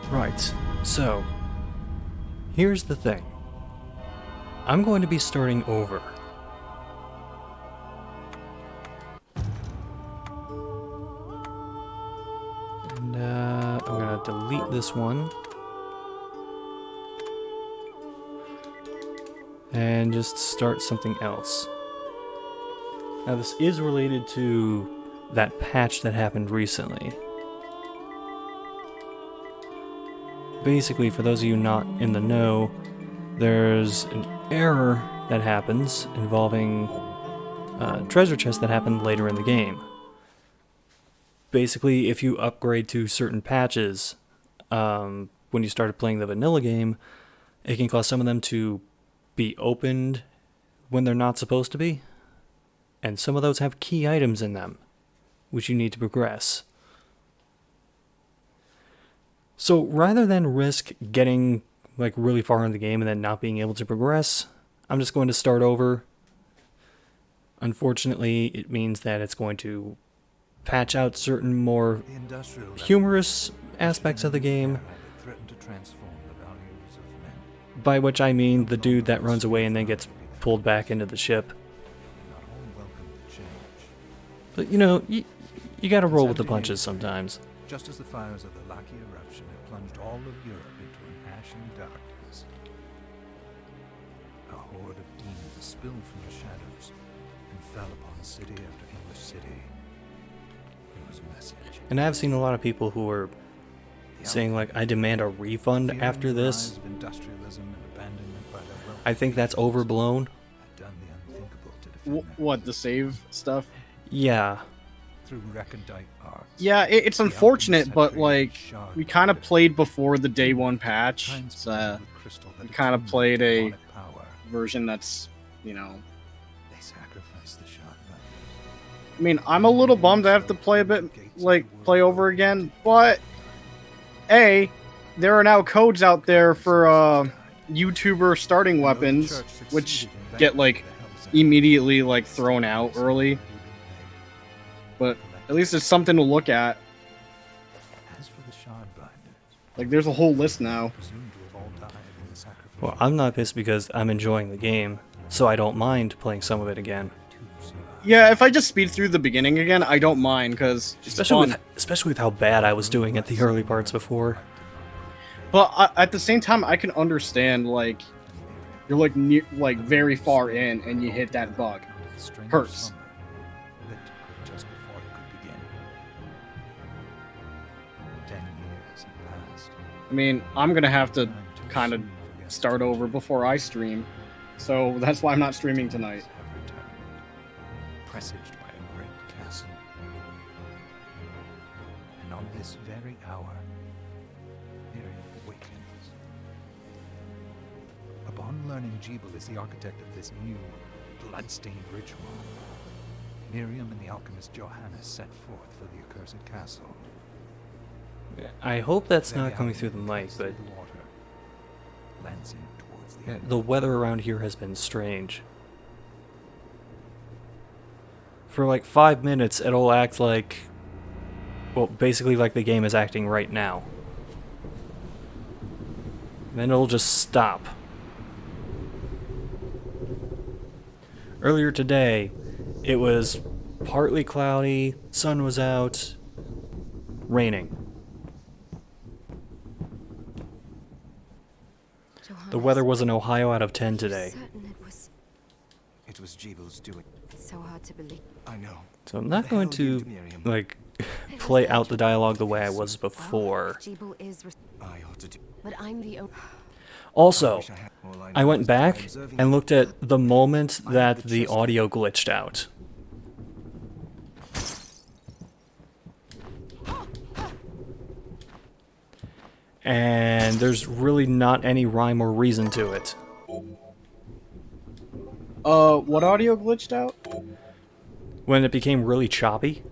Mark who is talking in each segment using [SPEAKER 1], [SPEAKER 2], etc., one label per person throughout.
[SPEAKER 1] Right, so here's the thing. I'm going to be starting over. And I'm going to delete this one. And just start something else. Now this is related to that patch that happened recently. Basically, for those of you not in the know, there's an error that happens involving treasure chests that happen later in the game. Basically, if you upgrade to certain patches when you started playing the vanilla game, it can cause some of them to be opened when they're not supposed to be. And some of those have key items in them, which you need to progress. So rather than risk getting like really far in the game and then not being able to progress, I'm just going to start over. Unfortunately, it means that it's going to patch out certain more humorous aspects of the game, by which I mean the dude that runs away and then gets pulled back into the ship. But you know, you gotta roll with the punches sometimes.
[SPEAKER 2] Just as the fires of the Laki eruption had plunged all of Europe into an ashen darkness, a horde of demons spilled from the shadows and fell upon city after English city. It was a message.
[SPEAKER 1] And I've seen a lot of people who are saying like, I demand a refund after this. I think that's overblown.
[SPEAKER 3] What, the save stuff?
[SPEAKER 1] Yeah.
[SPEAKER 2] Through recondite arts.
[SPEAKER 3] Yeah, it's unfortunate, but like, we kind of played before the day one patch. So, we kind of played a version that's, you know.
[SPEAKER 2] They sacrificed the shot.
[SPEAKER 3] I mean, I'm a little bummed I have to play a bit, like, play over again, but A, there are now codes out there for YouTuber starting weapons, which get like immediately like thrown out early. But at least it's something to look at. Like, there's a whole list now.
[SPEAKER 1] Well, I'm not pissed because I'm enjoying the game, so I don't mind playing some of it again.
[SPEAKER 3] Yeah, if I just speed through the beginning again, I don't mind, because
[SPEAKER 1] especially with how bad I was doing at the early parts before.
[SPEAKER 3] But at the same time, I can understand, like, you're like very far in and you hit that bug. Hurts. I mean, I'm gonna have to kind of start over before I stream, so that's why I'm not streaming tonight.
[SPEAKER 2] Presaged by a great castle, and on this very hour, Miriam awakens. Upon learning Jebel is the architect of this new, bloodstained ritual, Miriam and the alchemist Johannes set forth for the accursed castle.
[SPEAKER 1] I hope that's not coming through the mic, but the weather around here has been strange. For like 5 minutes, it'll act like, well, basically like the game is acting right now. Then it'll just stop. Earlier today, it was partly cloudy, sun was out, raining. The weather was an Ohio out of 10 today.
[SPEAKER 2] It was Jebel's doing.
[SPEAKER 4] It's so hard to believe.
[SPEAKER 2] I know.
[SPEAKER 1] So I'm not going to, like, play out the dialogue the way I was before.
[SPEAKER 4] But I'm the
[SPEAKER 1] Also, I went back and looked at the moment that the audio glitched out. And there's really not any rhyme or reason to it.
[SPEAKER 3] What audio glitched out?
[SPEAKER 1] When it became really choppy.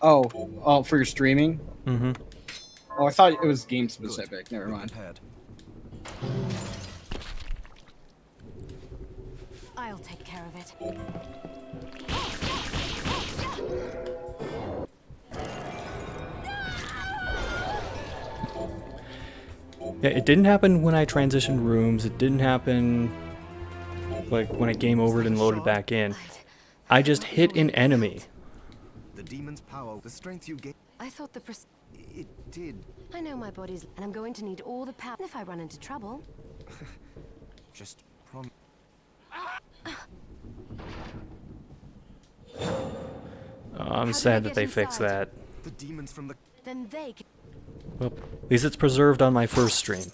[SPEAKER 3] Oh, for your streaming?
[SPEAKER 1] Mm-hmm.
[SPEAKER 3] Oh, I thought it was game specific. Never mind.
[SPEAKER 4] I'll take care of it.
[SPEAKER 1] Yeah, it didn't happen when I transitioned rooms. It didn't happen like when I game overed and loaded back in. I just hit an enemy.
[SPEAKER 5] The demon's power, the strength you gain.
[SPEAKER 4] I thought the
[SPEAKER 5] It did.
[SPEAKER 4] I know my body's, and I'm going to need all the power if I run into trouble.
[SPEAKER 5] Just prom.
[SPEAKER 1] I'm sad that they fixed that.
[SPEAKER 5] The demons from the.
[SPEAKER 4] Then they can.
[SPEAKER 1] Well, at least it's preserved on my first stream.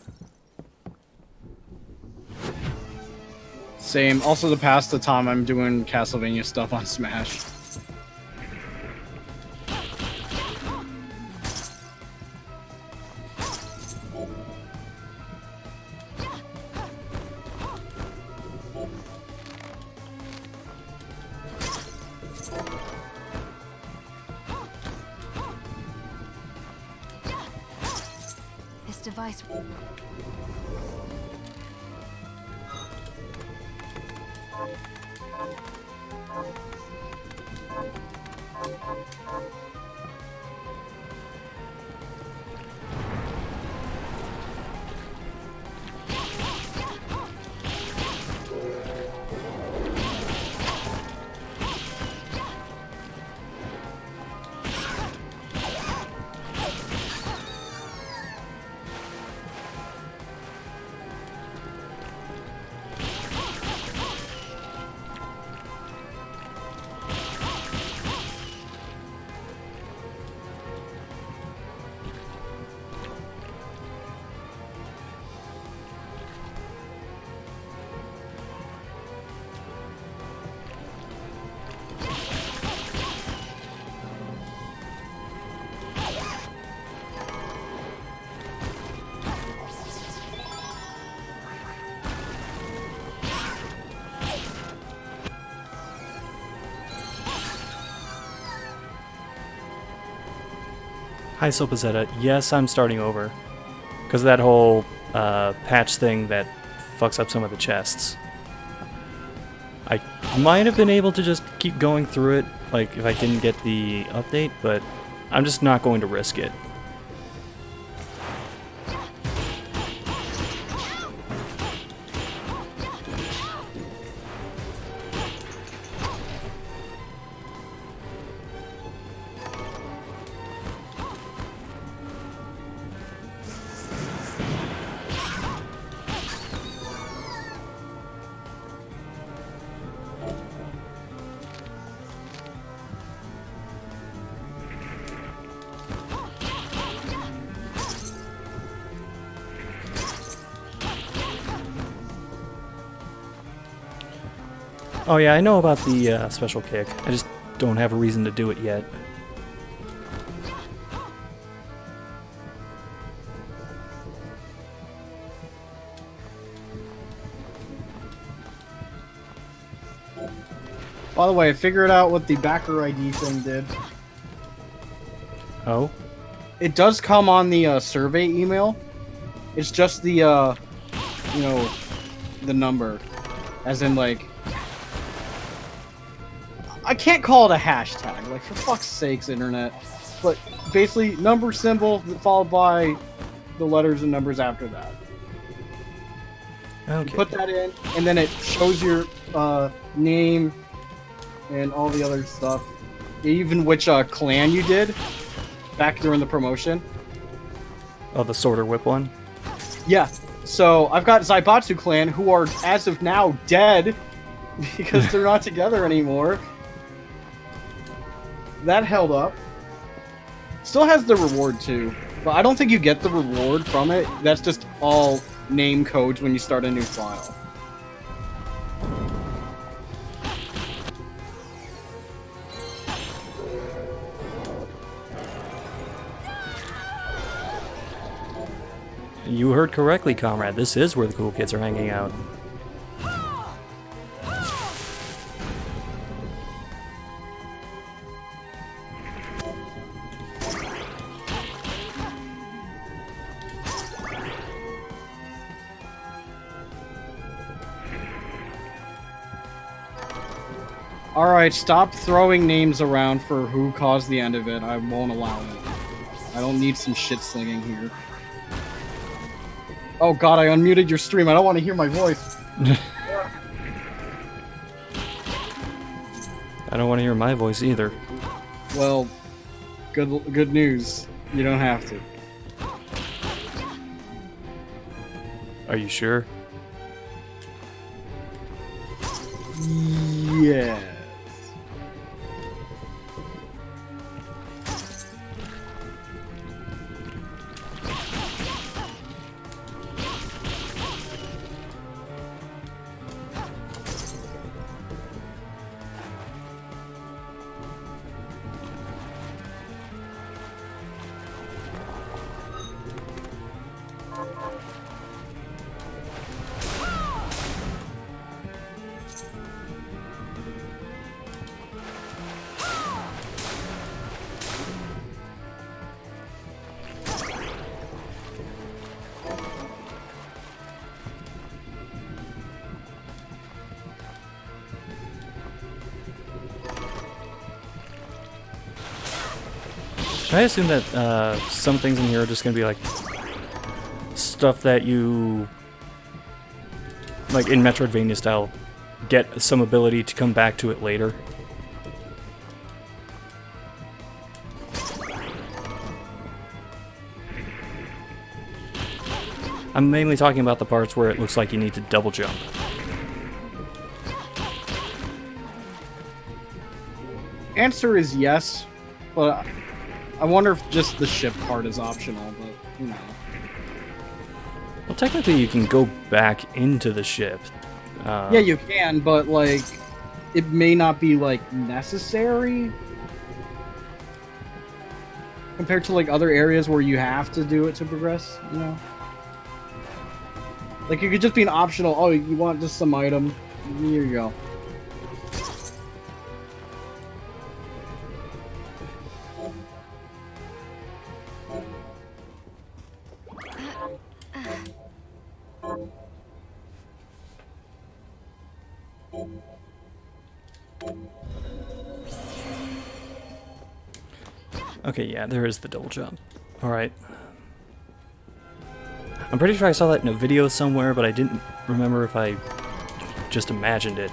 [SPEAKER 3] Same. Also, to pass the time, I'm doing Castlevania stuff on Smash.
[SPEAKER 4] This device.
[SPEAKER 1] Hi, Sopazetta. Yes, I'm starting over. Because of that whole patch thing that fucks up some of the chests. I might have been able to just keep going through it, like, if I didn't get the update, but I'm just not going to risk it. Oh yeah, I know about the special kick. I just don't have a reason to do it yet.
[SPEAKER 3] By the way, I figured out what the backer ID thing did.
[SPEAKER 1] Oh?
[SPEAKER 3] It does come on the survey email. It's just the, you know, the number. As in, like... I can't call it a hashtag, like, for fuck's sakes, internet. But basically, number symbol followed by the letters and numbers after that.
[SPEAKER 1] Okay.
[SPEAKER 3] You put that in, and then it shows your name and all the other stuff. Even which clan you did back during the promotion.
[SPEAKER 1] Oh, the Sword or Whip one?
[SPEAKER 3] Yeah. So I've got Zaibatsu clan, who are, as of now, dead because they're not together anymore. That held up. Still has the reward too, but I don't think you get the reward from it. That's just all name codes when you start a new file.
[SPEAKER 1] You heard correctly, comrade. This is where the cool kids are hanging out.
[SPEAKER 3] Alright, stop throwing names around for who caused the end of it. I won't allow it. I don't need some shit slinging here. Oh god, I unmuted your stream. I don't want to hear my voice.
[SPEAKER 1] I don't want to hear my voice either.
[SPEAKER 3] Well, good news. You don't have to.
[SPEAKER 1] Are you sure?
[SPEAKER 3] Yes.
[SPEAKER 1] Should I assume that some things in here are just gonna be like stuff that you, like in Metroidvania style, get some ability to come back to it later? I'm mainly talking about the parts where it looks like you need to double jump.
[SPEAKER 3] Answer is yes, but I wonder if just the ship part is optional, but you know.
[SPEAKER 1] Well, technically you can go back into the ship.
[SPEAKER 3] Yeah, you can, but like, it may not be like necessary compared to like other areas where you have to do it to progress. You know, like it could just be an optional. Oh, you want just some item? Here you go.
[SPEAKER 1] Okay, yeah, there is the double jump. Alright. I'm pretty sure I saw that in a video somewhere, but I didn't remember if I just imagined it.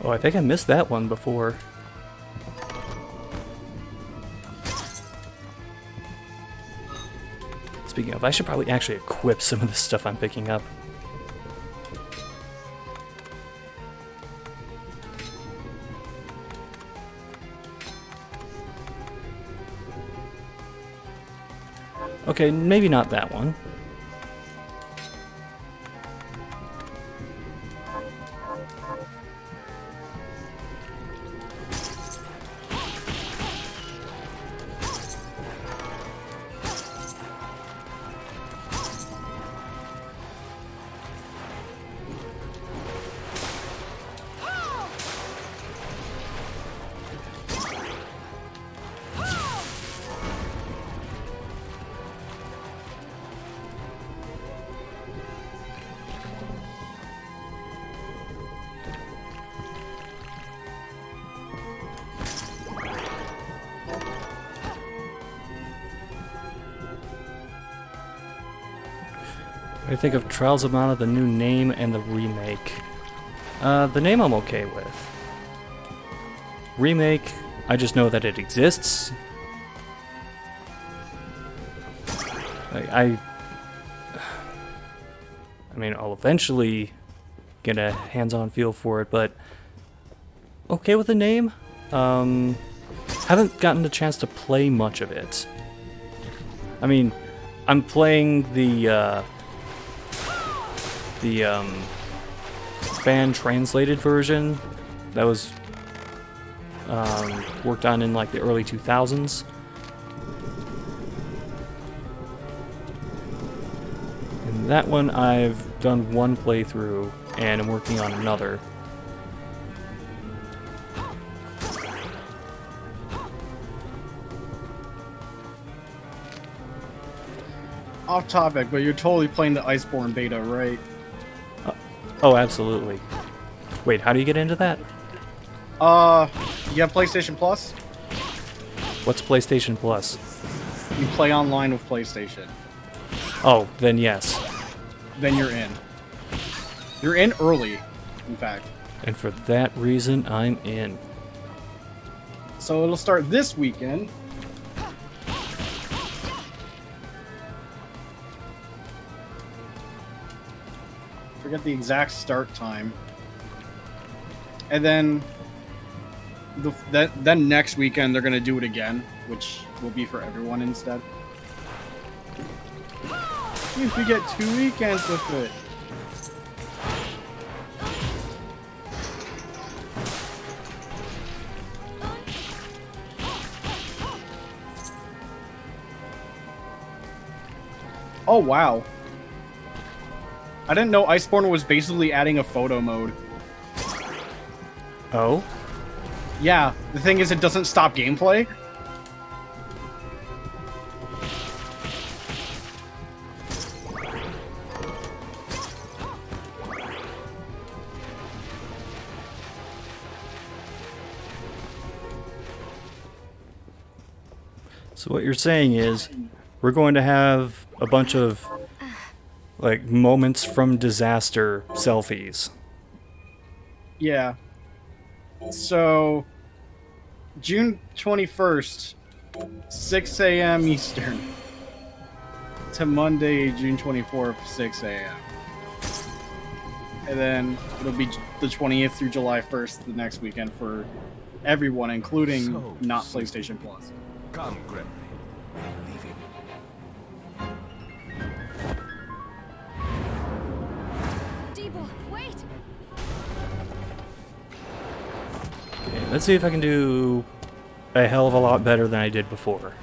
[SPEAKER 1] Oh, I think I missed that one before. Speaking of, I should probably actually equip some of the stuff I'm picking up. Okay, maybe not that one. I think of Trials of Mana, the new name, and the remake. The name I'm okay with. Remake, I just know that it exists. I mean, I'll eventually get a hands-on feel for it, but okay with the name. Haven't gotten the chance to play much of it. I mean, I'm playing the fan translated version that was worked on in like the early 2000s. And that one I've done one playthrough and I'm working on another.
[SPEAKER 3] Off topic, but you're totally playing the Iceborne beta, right?
[SPEAKER 1] Oh, absolutely. Wait, how do you get into that?
[SPEAKER 3] You have PlayStation Plus?
[SPEAKER 1] What's PlayStation Plus?
[SPEAKER 3] You play online with PlayStation.
[SPEAKER 1] Oh, then yes.
[SPEAKER 3] Then you're in. You're in early, in fact.
[SPEAKER 1] And for that reason, I'm in.
[SPEAKER 3] So it'll start this weekend. Forget the exact start time. And then then next weekend they're gonna do it again, which will be for everyone instead. If we get 2 weekends with it. Oh wow. I didn't know Iceborne was basically adding a photo mode.
[SPEAKER 1] Oh?
[SPEAKER 3] Yeah, the thing is it doesn't stop gameplay.
[SPEAKER 1] So what you're saying is, we're going to have a bunch of, like, moments from disaster selfies.
[SPEAKER 3] Yeah. So, June 21st, 6 a.m. Eastern, to Monday, June 24th, 6 a.m. And then it'll be the 20th through July 1st, the next weekend for everyone, including
[SPEAKER 2] So
[SPEAKER 3] not
[SPEAKER 2] soon.
[SPEAKER 3] PlayStation Plus.
[SPEAKER 2] Come, Gregory. We'll leave him.
[SPEAKER 4] Debo, wait!
[SPEAKER 1] Okay, let's see if I can do a hell of a lot better than I did before.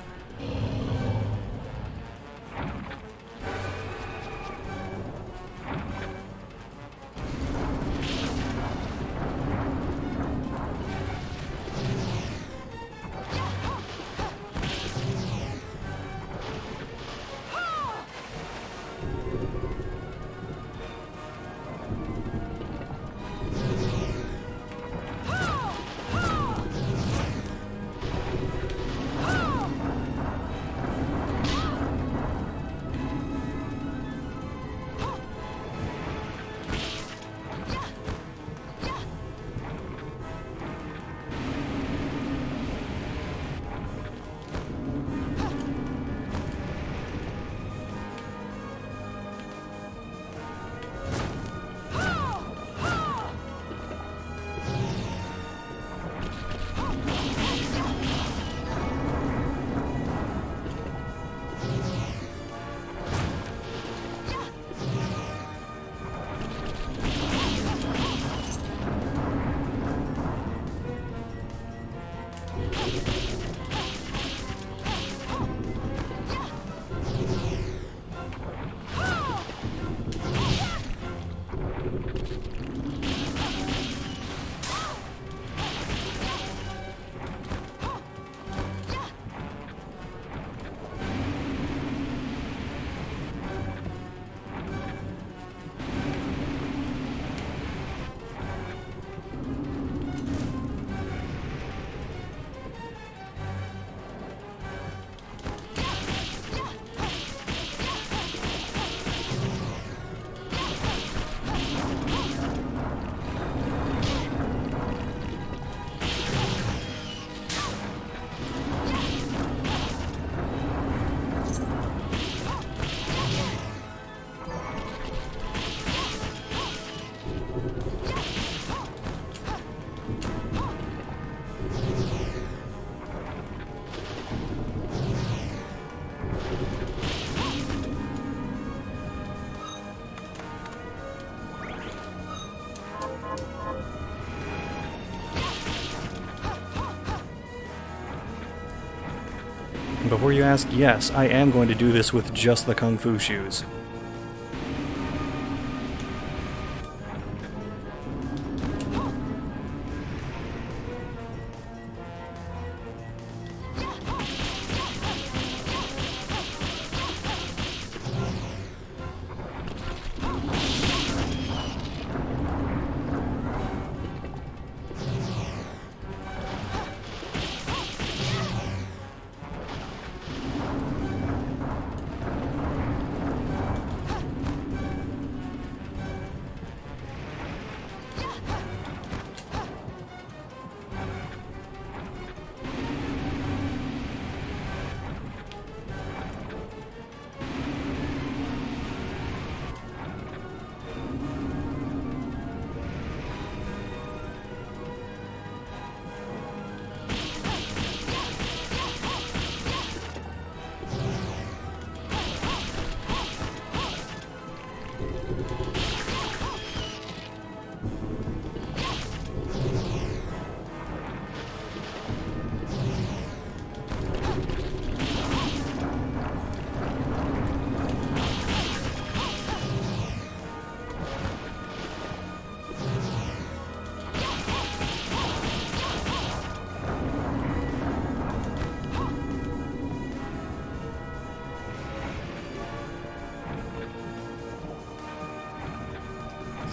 [SPEAKER 1] Before you ask, yes, I am going to do this with just the Kung Fu shoes.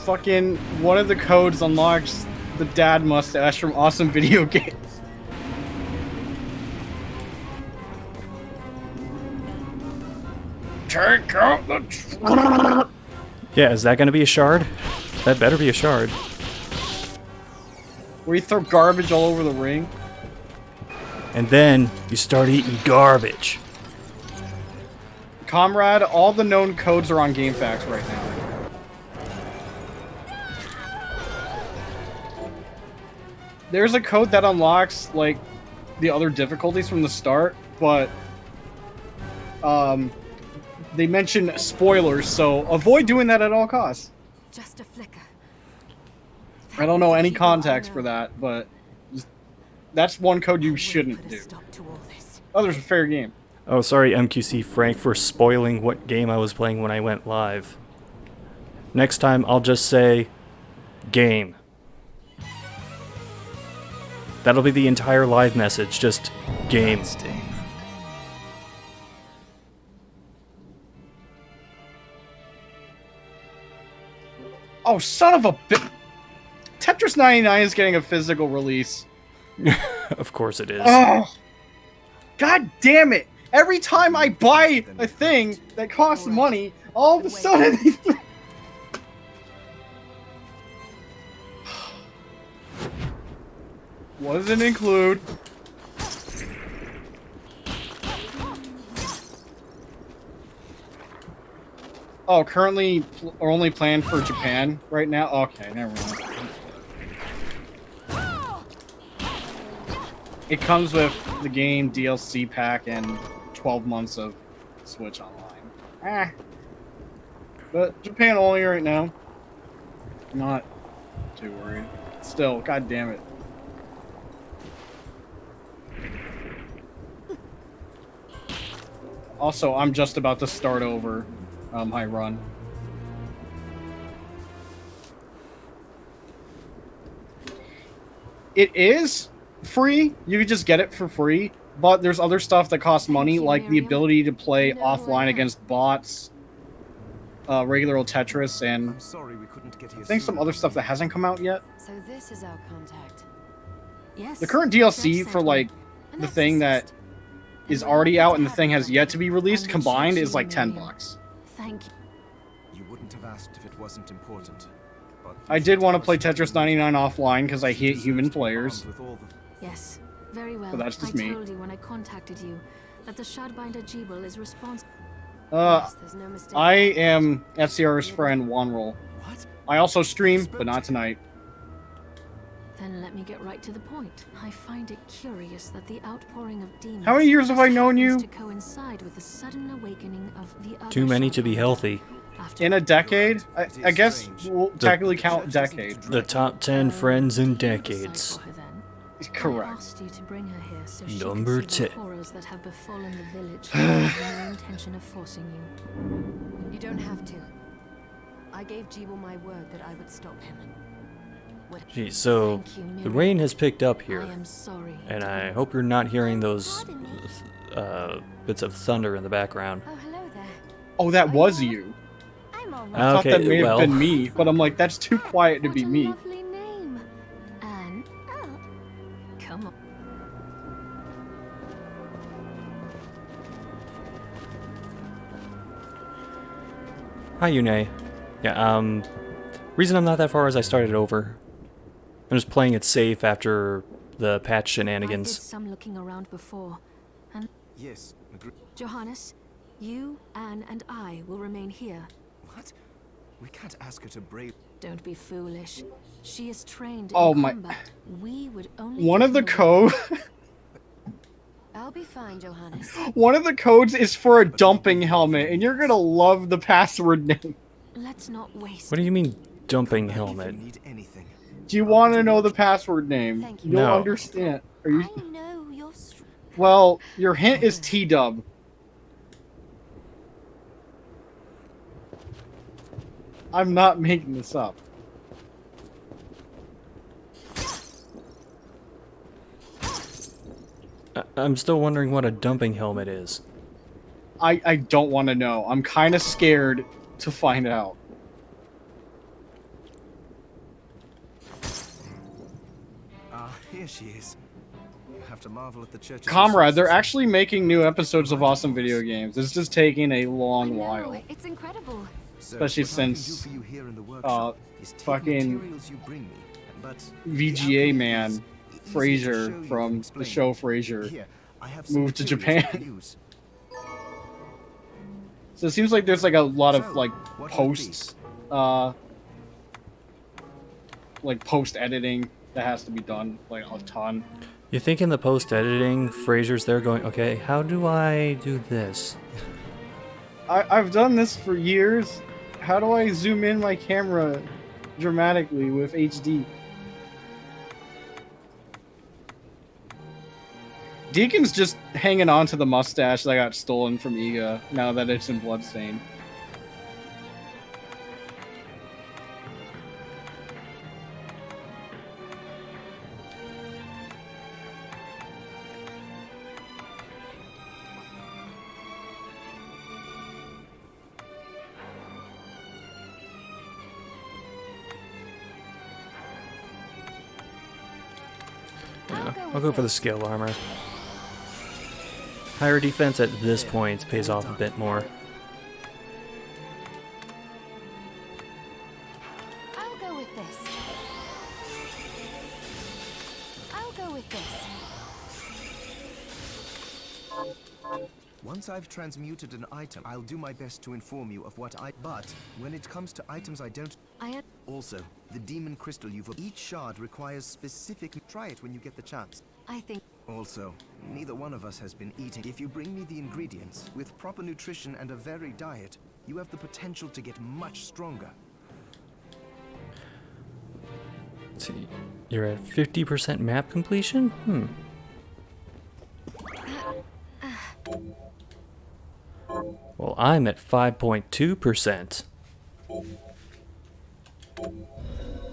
[SPEAKER 3] Fucking one of the codes unlocks the dad mustache from Awesome Video Games. Take out the...
[SPEAKER 1] Yeah, is that going to be a shard? That better be a shard.
[SPEAKER 3] Where you throw garbage all over the ring.
[SPEAKER 1] And then you start eating garbage.
[SPEAKER 3] Comrade, all the known codes are on GameFAQs right now. There's a code that unlocks, like, the other difficulties from the start, but they mention spoilers, so avoid doing that at all costs.
[SPEAKER 4] Just a flicker.
[SPEAKER 3] I don't know any context for that, but that's one code you shouldn't do. Others are fair game.
[SPEAKER 1] Oh, sorry, MQC Frank, for spoiling what game I was playing when I went live. Next time, I'll just say, game. That'll be the entire live message, just game.
[SPEAKER 3] Oh, son of a bitch! Tetris 99 is getting a physical release.
[SPEAKER 1] Of course it is.
[SPEAKER 3] Oh, God damn it! Every time I buy a thing that costs money, all of a sudden these what does it include? Oh, currently only planned for Japan right now? Okay, never mind. It comes with the game, DLC pack, and 12 months of Switch Online. But Japan only right now. Not too worried. Still, god damn it. Also, I'm just about to start over my run. It is free. You can just get it for free, but there's other stuff that costs money, like the ability to play offline against bots, regular old Tetris, and
[SPEAKER 5] I'm sorry we couldn't get here
[SPEAKER 3] I think some
[SPEAKER 5] sooner.
[SPEAKER 3] other stuff that hasn't come out yet.
[SPEAKER 4] So this is our contact. Yes.
[SPEAKER 3] The current DLC for like the thing that is already out and the thing has yet to be released combined is like $10.
[SPEAKER 4] Thank you.
[SPEAKER 5] You wouldn't have asked if it wasn't important. But
[SPEAKER 3] I did want to play Tetris 99 offline because I hate human players.
[SPEAKER 5] with all the
[SPEAKER 4] Yes. Very well.
[SPEAKER 3] But that's just
[SPEAKER 4] I
[SPEAKER 3] me.
[SPEAKER 4] told you when I contacted you that the Shardbinder Jebel is responsible. There's no mistake.
[SPEAKER 3] I am FCR's friend, Wanroll.
[SPEAKER 5] what?
[SPEAKER 3] I also stream, but not tonight.
[SPEAKER 4] Then let me get right to the point. I find it curious that the outpouring of demons.
[SPEAKER 3] How many years have I known you?
[SPEAKER 4] To coincide with the sudden awakening of the other
[SPEAKER 1] Too many to be
[SPEAKER 4] Shardbinder.
[SPEAKER 1] healthy.
[SPEAKER 4] After
[SPEAKER 3] In a decade? I guess we'll technically count decade.
[SPEAKER 1] The top 10 friends in decades.
[SPEAKER 4] For her then. I
[SPEAKER 3] Correct.
[SPEAKER 4] asked you to bring her here so she
[SPEAKER 1] Number
[SPEAKER 4] could see the
[SPEAKER 1] 10.
[SPEAKER 4] horrors that have befallen the village. I have no intention of forcing you.
[SPEAKER 6] You don't have to. I gave Jeeble my word that I would stop him.
[SPEAKER 1] Geez, so
[SPEAKER 4] Thank you,
[SPEAKER 1] the
[SPEAKER 4] Miriam.
[SPEAKER 1] rain has picked up here,
[SPEAKER 4] I am sorry.
[SPEAKER 1] and I hope you're not hearing those
[SPEAKER 6] Pardon me?
[SPEAKER 1] bits of thunder in the background.
[SPEAKER 6] Oh, hello there.
[SPEAKER 3] Oh, that was you.
[SPEAKER 6] I'm alright.
[SPEAKER 3] I thought
[SPEAKER 1] Okay,
[SPEAKER 3] that may
[SPEAKER 1] well.
[SPEAKER 3] have been me, but I'm like, that's too quiet to
[SPEAKER 4] What
[SPEAKER 3] be
[SPEAKER 4] a
[SPEAKER 3] me.
[SPEAKER 4] lovely name. Anne.
[SPEAKER 6] Oh,
[SPEAKER 4] Come on.
[SPEAKER 1] Hi, Yune. Yeah, reason I'm not that far is I started over. I'm just playing it safe after the patch
[SPEAKER 4] I did
[SPEAKER 1] shenanigans.
[SPEAKER 4] some looking around before. And
[SPEAKER 5] Yes, agree.
[SPEAKER 4] Johannes, you, Anne, and I will remain here.
[SPEAKER 5] What? We can't ask her to brave.
[SPEAKER 4] Don't be foolish. She is trained
[SPEAKER 3] Oh
[SPEAKER 4] in
[SPEAKER 3] my-
[SPEAKER 4] combat. We would only
[SPEAKER 3] One
[SPEAKER 4] get
[SPEAKER 3] of the
[SPEAKER 4] in way.
[SPEAKER 3] code,
[SPEAKER 6] I'll be fine, Johannes.
[SPEAKER 3] one of the codes is for a dumping helmet, and you're gonna love the password name.
[SPEAKER 4] Let's not waste.
[SPEAKER 1] What do you mean, dumping
[SPEAKER 5] If
[SPEAKER 1] helmet?
[SPEAKER 5] you need anything.
[SPEAKER 3] Do you want to know the password name?
[SPEAKER 6] Thank you.
[SPEAKER 3] You'll
[SPEAKER 1] No.
[SPEAKER 3] understand. Are you?
[SPEAKER 6] I know you're
[SPEAKER 3] Well, your hint is T-dub. I'm not making this up.
[SPEAKER 1] I'm still wondering what a dumping helmet is.
[SPEAKER 3] I don't want to know. I'm kind of scared to find out.
[SPEAKER 5] Here she is. You have to marvel at the church's
[SPEAKER 3] Comrade, they're
[SPEAKER 5] resources.
[SPEAKER 3] actually making new episodes of Awesome Video Games. It's just taking a
[SPEAKER 6] I
[SPEAKER 3] long
[SPEAKER 6] know,
[SPEAKER 3] while.
[SPEAKER 6] it's incredible.
[SPEAKER 5] So,
[SPEAKER 3] especially
[SPEAKER 5] what I can do
[SPEAKER 3] since,
[SPEAKER 5] for you here in the workshop is take
[SPEAKER 3] fucking
[SPEAKER 5] materials you bring me, but
[SPEAKER 3] VGA man,
[SPEAKER 5] easier to
[SPEAKER 3] Frasier
[SPEAKER 5] show you
[SPEAKER 3] from
[SPEAKER 5] than
[SPEAKER 3] the
[SPEAKER 5] explain.
[SPEAKER 3] show Frasier.
[SPEAKER 5] Here, I have some
[SPEAKER 3] moved to
[SPEAKER 5] materials
[SPEAKER 3] Japan.
[SPEAKER 5] to use.
[SPEAKER 3] So it seems like there's like a lot of
[SPEAKER 5] So,
[SPEAKER 3] like
[SPEAKER 5] what would it be?
[SPEAKER 3] posts, like post editing that has to be done, like a ton.
[SPEAKER 1] You think in the post-editing, Frasier's there going, okay, how do I do this?
[SPEAKER 3] I've done this for years. How do I zoom in my camera dramatically with HD? Deacon's just hanging on to the mustache that got stolen from Iga now that it's in Bloodstained.
[SPEAKER 1] I'll go for the scale armor. Higher defense at this point pays off a bit more.
[SPEAKER 6] I'll go with this. I'll go with this.
[SPEAKER 5] Once I've transmuted an item, I'll do my best to inform you of what I... But when it comes to items I don't... Also, the demon crystal you've... Each shard requires specific... Try it when you get the chance.
[SPEAKER 6] I think
[SPEAKER 5] Also, neither one of us has been eating. If you bring me the ingredients, with proper nutrition and a varied diet, you have the potential to get much stronger.
[SPEAKER 1] Let's see, you're at 50% map completion? Well, I'm at 5.2%.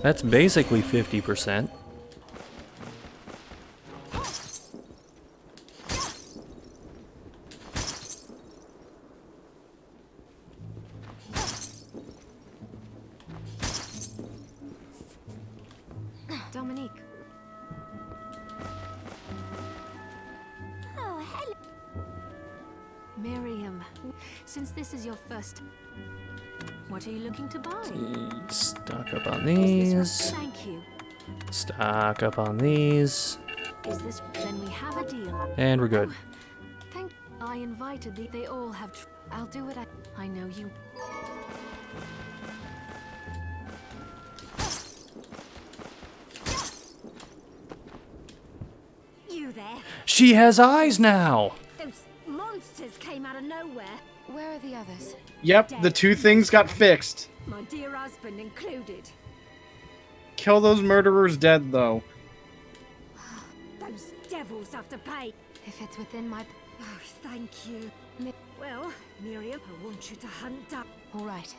[SPEAKER 1] That's basically 50%.
[SPEAKER 6] Dominique. Oh, hello.
[SPEAKER 4] Miriam, since this is your first... What are you looking to buy?
[SPEAKER 1] Stock up on
[SPEAKER 4] Is this
[SPEAKER 1] these.
[SPEAKER 4] Thank you.
[SPEAKER 1] Stock up on these.
[SPEAKER 4] Is this... Then we have a deal.
[SPEAKER 1] And we're good.
[SPEAKER 4] Thank... I invited the... They all have...
[SPEAKER 6] I'll do what
[SPEAKER 4] I know you...
[SPEAKER 7] You there?
[SPEAKER 1] She has eyes now!
[SPEAKER 7] Those monsters came out of nowhere.
[SPEAKER 6] Where are the others?
[SPEAKER 3] Yep, the two things got fixed.
[SPEAKER 7] My dear husband included.
[SPEAKER 3] Kill those murderers dead, though.
[SPEAKER 7] devils have to pay?
[SPEAKER 6] If it's within my...
[SPEAKER 7] Oh, thank you. Well, Miriam, I want you to hunt down.
[SPEAKER 6] All right.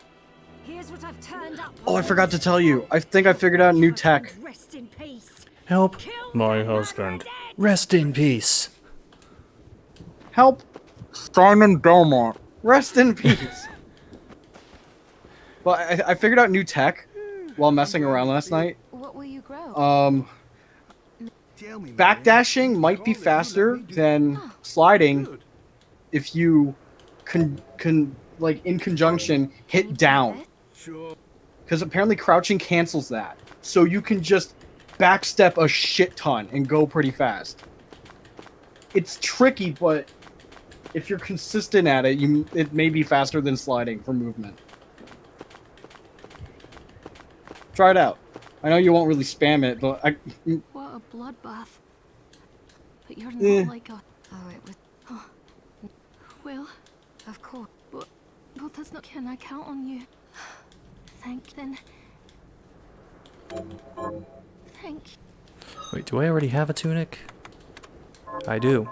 [SPEAKER 7] Here's what I've turned up.
[SPEAKER 3] Oh, I forgot to tell you. I think I figured out new tech.
[SPEAKER 7] Rest in peace.
[SPEAKER 1] Help
[SPEAKER 7] Kill
[SPEAKER 1] my
[SPEAKER 7] them
[SPEAKER 1] husband.
[SPEAKER 7] when they're dead.
[SPEAKER 1] Rest in peace.
[SPEAKER 3] Help Simon Belmont. Rest in peace. Well, I figured out new tech while messing around last night.
[SPEAKER 6] What will you grow?
[SPEAKER 5] Tell me,
[SPEAKER 3] Backdashing might be faster than sliding if you like in conjunction hit down.
[SPEAKER 5] Sure.
[SPEAKER 3] Because apparently crouching cancels that. So you can just backstep a shit ton and go pretty fast. It's tricky, but if you're consistent at it, it may be faster than sliding for movement. Try it out. I know you won't really spam it, but
[SPEAKER 4] What a bloodbath. But you're not
[SPEAKER 3] Eh.
[SPEAKER 4] like a...
[SPEAKER 6] Oh, it was...
[SPEAKER 4] Oh. Well,
[SPEAKER 6] Of course.
[SPEAKER 4] but that's not... Can I count on you? Then... Thank you.
[SPEAKER 1] Wait, do I already have a tunic? I do.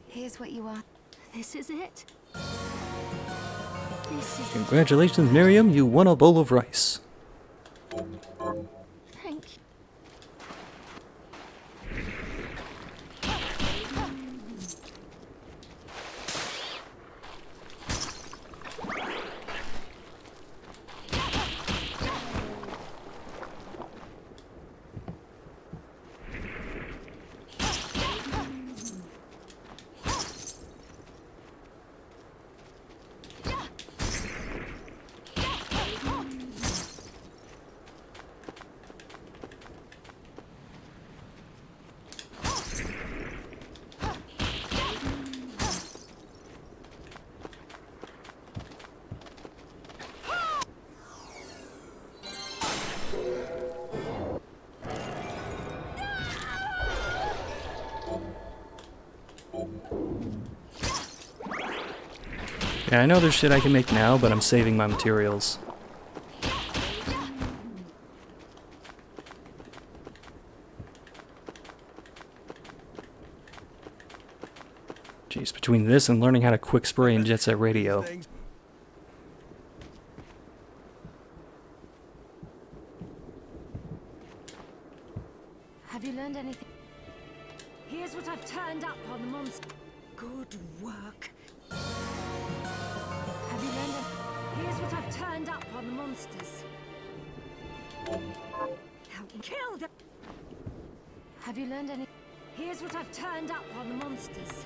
[SPEAKER 6] Here's what you are.
[SPEAKER 4] This is it. This is...
[SPEAKER 1] Congratulations, Miriam, you won a bowl of rice.
[SPEAKER 4] Thank you.
[SPEAKER 1] Yeah, I know there's shit I can make now, but I'm saving my materials. Jeez, between this and learning how to quick spray in Jet Set Radio.
[SPEAKER 6] Have you learned anything?
[SPEAKER 7] Here's what I've turned up on the monster. Good work.
[SPEAKER 6] Have you learned
[SPEAKER 7] Here's what I've turned up on the monsters. Help kill them.
[SPEAKER 6] Have you learned any...
[SPEAKER 7] Here's what I've turned up on the monsters.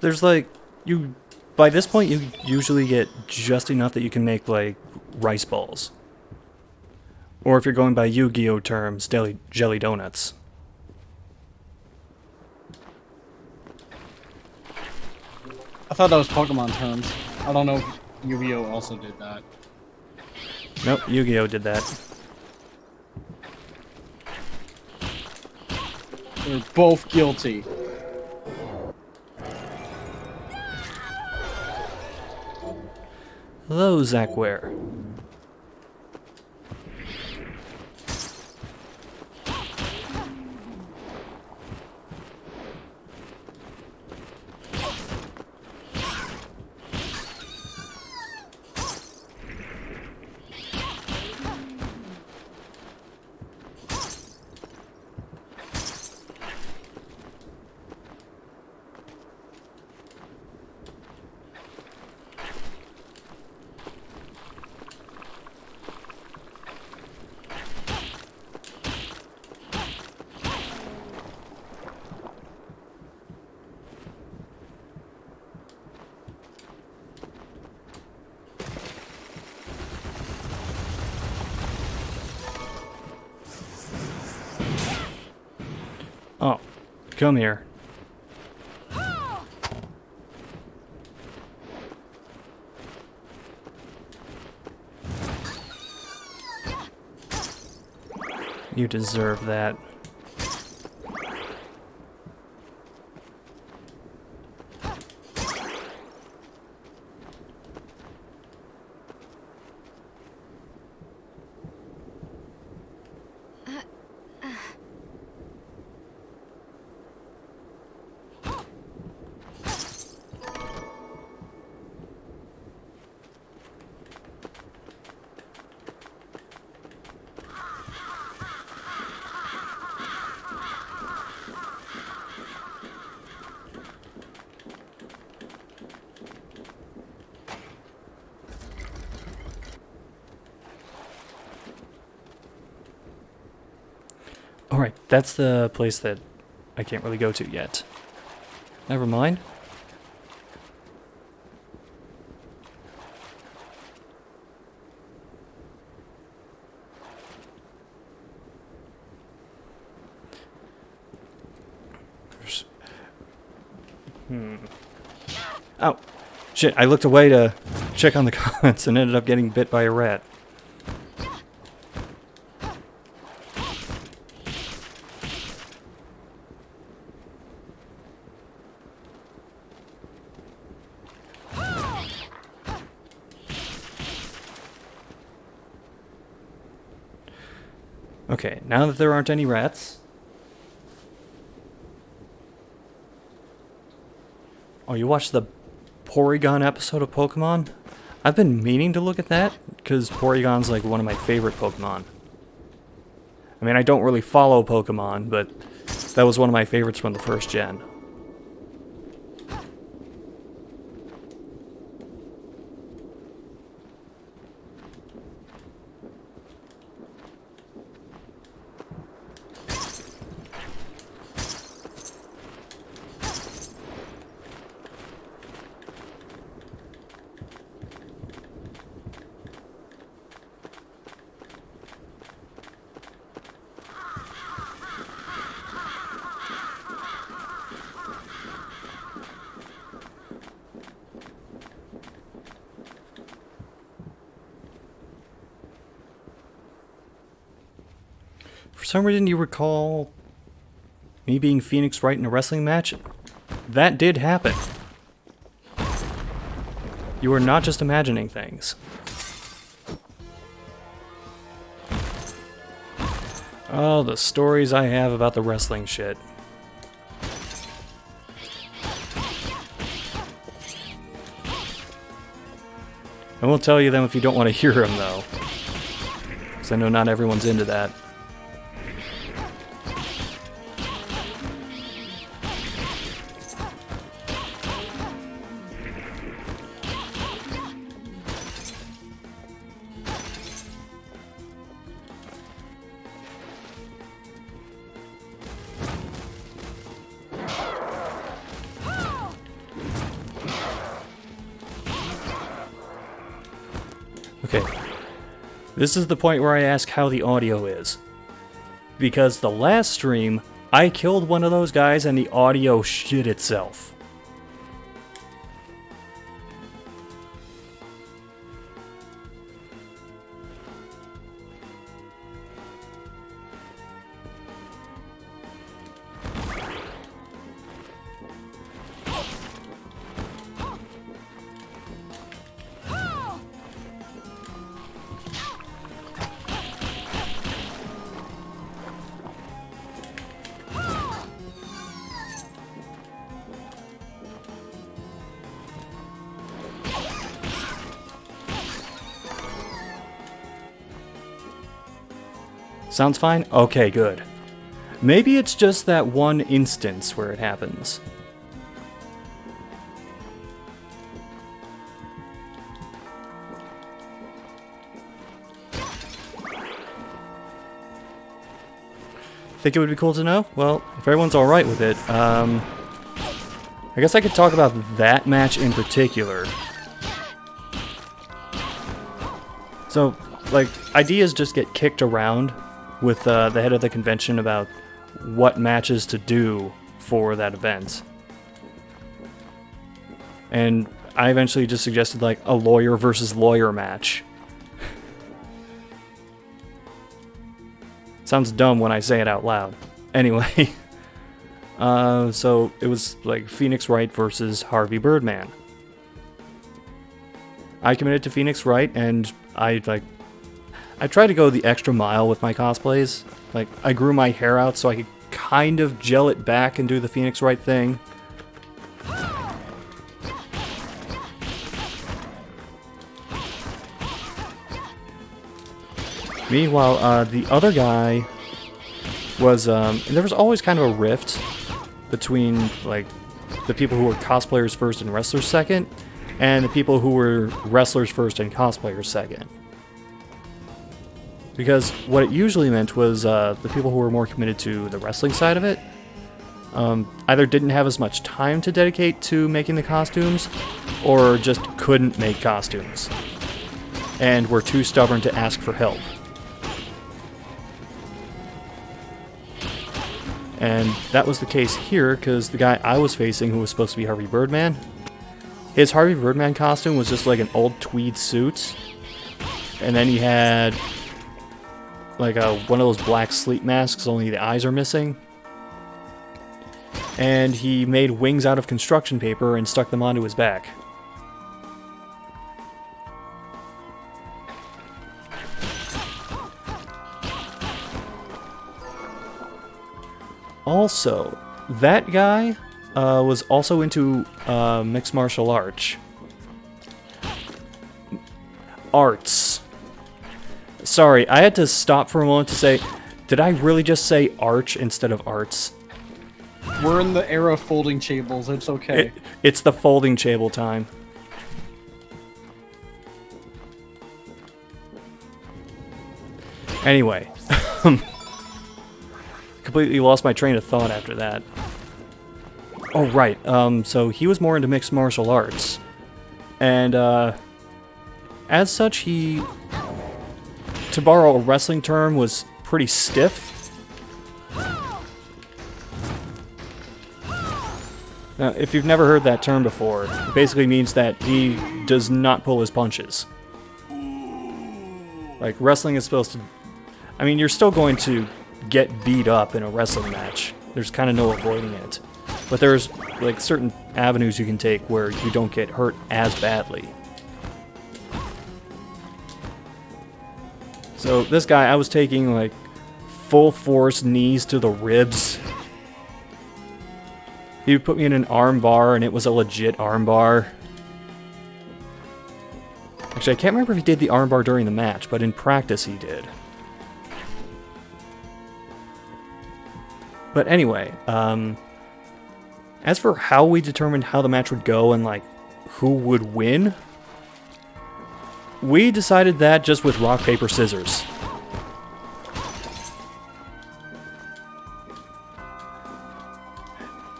[SPEAKER 1] There's like, by this point you usually get just enough that you can make like rice balls. Or if you're going by Yu-Gi-Oh terms, jelly donuts.
[SPEAKER 3] I thought that was Pokemon terms. I don't know if Yu-Gi-Oh also did that.
[SPEAKER 1] Nope, Yu-Gi-Oh did that.
[SPEAKER 3] They're both guilty.
[SPEAKER 1] Hello, Zackware. Come here. You deserve that. Alright, that's the place that I can't really go to yet. Never mind. Oh, shit, I looked away to check on the comments and ended up getting bit by a rat. Okay, now that there aren't any rats... Oh, you watched the Porygon episode of Pokemon? I've been meaning to look at that, because Porygon's like one of my favorite Pokemon. I mean, I don't really follow Pokemon, but that was one of my favorites from the first gen. For some reason you recall me being Phoenix Wright in a wrestling match? That did happen. You are not just imagining things. Oh, the stories I have about the wrestling shit. I won't tell you them if you don't want to hear them, though. Because I know not everyone's into that. Okay, this is the point where I ask how the audio is. Because the last stream, I killed one of those guys and the audio shit itself. Sounds fine? Okay, good. Maybe it's just that one instance where it happens. Think it would be cool to know? Well, if everyone's alright with it, I guess I could talk about that match in particular. So, like, ideas just get kicked around with the head of the convention about what matches to do for that event. And I eventually just suggested like a lawyer versus lawyer match. Sounds dumb when I say it out loud. Anyway, so it was like Phoenix Wright versus Harvey Birdman. I committed to Phoenix Wright, and I tried to go the extra mile with my cosplays. Like, I grew my hair out so I could kind of gel it back and do the Phoenix Wright thing. Meanwhile, the other guy was, and there was always kind of a rift between, like, the people who were cosplayers first and wrestlers second, and the people who were wrestlers first and cosplayers second. Because what it usually meant was the people who were more committed to the wrestling side of it either didn't have as much time to dedicate to making the costumes, or just couldn't make costumes, and were too stubborn to ask for help. And that was the case here, because the guy I was facing, who was supposed to be Harvey Birdman, his Harvey Birdman costume was just like an old tweed suit, and then he had like one of those black sleep masks, only the eyes are missing. And he made wings out of construction paper and stuck them onto his back. Also, that guy was also into mixed martial arts. Sorry, I had to stop for a moment to say, did I really just say arch instead of arts?
[SPEAKER 3] We're in the era of folding tables, it's okay.
[SPEAKER 1] It's the folding table time. Anyway. Completely lost my train of thought after that. Oh, right. So he was more into mixed martial arts. And, as such, he, to borrow a wrestling term, was pretty stiff. Now, if you've never heard that term before, it basically means that he does not pull his punches. Like, wrestling is supposed to... I mean, you're still going to get beat up in a wrestling match. There's kind of no avoiding it. But there's, like, certain avenues you can take where you don't get hurt as badly. So, this guy, I was taking, like, full force knees to the ribs. He would put me in an arm bar, and it was a legit arm bar. Actually, I can't remember if he did the arm bar during the match, but in practice he did. But anyway, as for how we determined how the match would go and, like, who would win, we decided that just with rock, paper, scissors.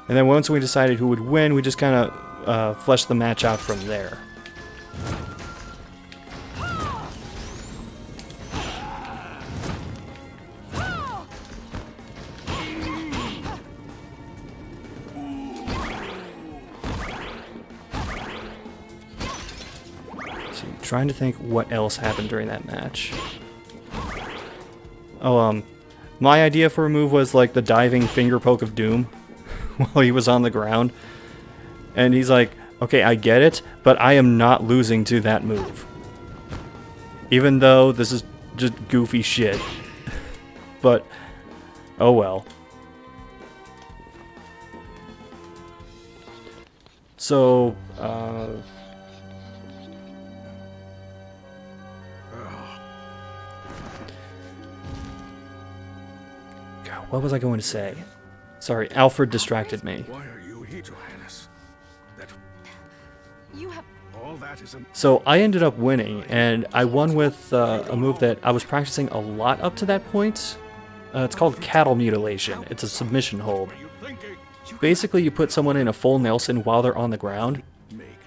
[SPEAKER 1] And then once we decided who would win, we just kind of fleshed the match out from there. Trying to think what else happened during that match. Oh, my idea for a move was like the diving finger poke of doom while he was on the ground. And he's like, okay, I get it, but I am not losing to that move. Even though this is just goofy shit. But, oh well. So, what was I going to say? Sorry, Alfred distracted me.
[SPEAKER 8] Why are you here, Johannes?
[SPEAKER 6] You have...
[SPEAKER 8] All that is
[SPEAKER 1] So I ended up winning, and I won with a move that I was practicing a lot up to that point. It's called cattle mutilation. It's a submission hold. Basically, you put someone in a full Nelson while they're on the ground,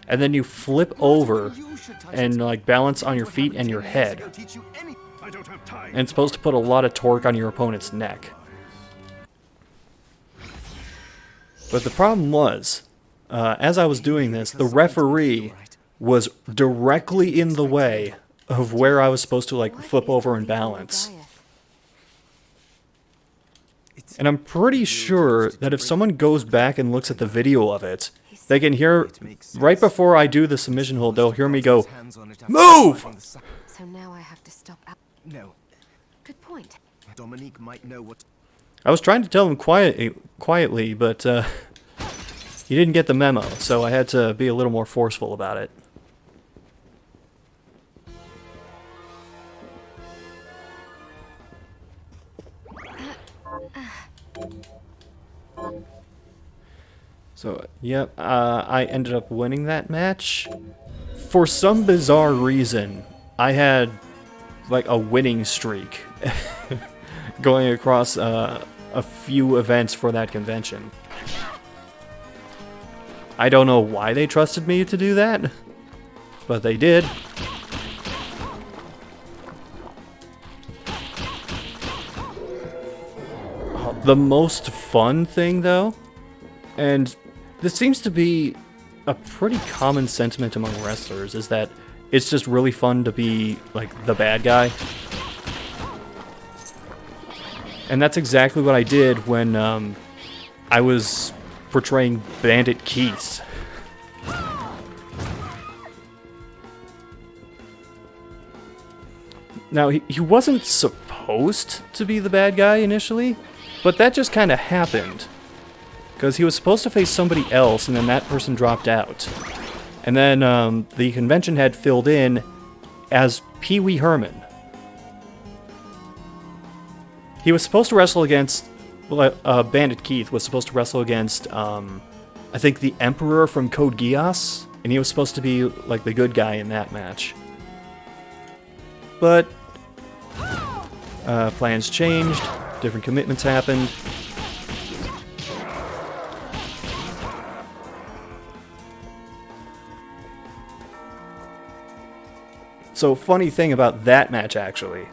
[SPEAKER 1] and then you flip over and like balance on your feet and your head. And it's supposed to put a lot of torque on your opponent's neck. But the problem was, as I was doing this, the referee was directly in the way of where I was supposed to, like, flip over and balance. And I'm pretty sure that if someone goes back and looks at the video of it, they can hear, right before I do the submission hold, they'll hear me go, "Move!"
[SPEAKER 6] So now I have to stop.
[SPEAKER 5] No,
[SPEAKER 6] Good point.
[SPEAKER 5] Dominique might know what.
[SPEAKER 1] I was trying to tell him quietly, but he didn't get the memo, so I had to be a little more forceful about it. So, yep, I ended up winning that match. For some bizarre reason, I had, like, a winning streak going across a few events for that convention. I don't know why they trusted me to do that, but they did. The most fun thing, though, and this seems to be a pretty common sentiment among wrestlers, is that it's just really fun to be, like, the bad guy. And that's exactly what I did when I was portraying Bandit Keith. Now, he wasn't supposed to be the bad guy initially, but that just kind of happened. Because he was supposed to face somebody else, and then that person dropped out. And then the convention had filled in as Pee Wee Herman. He was supposed to wrestle against... Bandit Keith was supposed to wrestle against, I think, the Emperor from Code Geass, and he was supposed to be, like, the good guy in that match. But plans changed, different commitments happened. So, funny thing about that match, actually.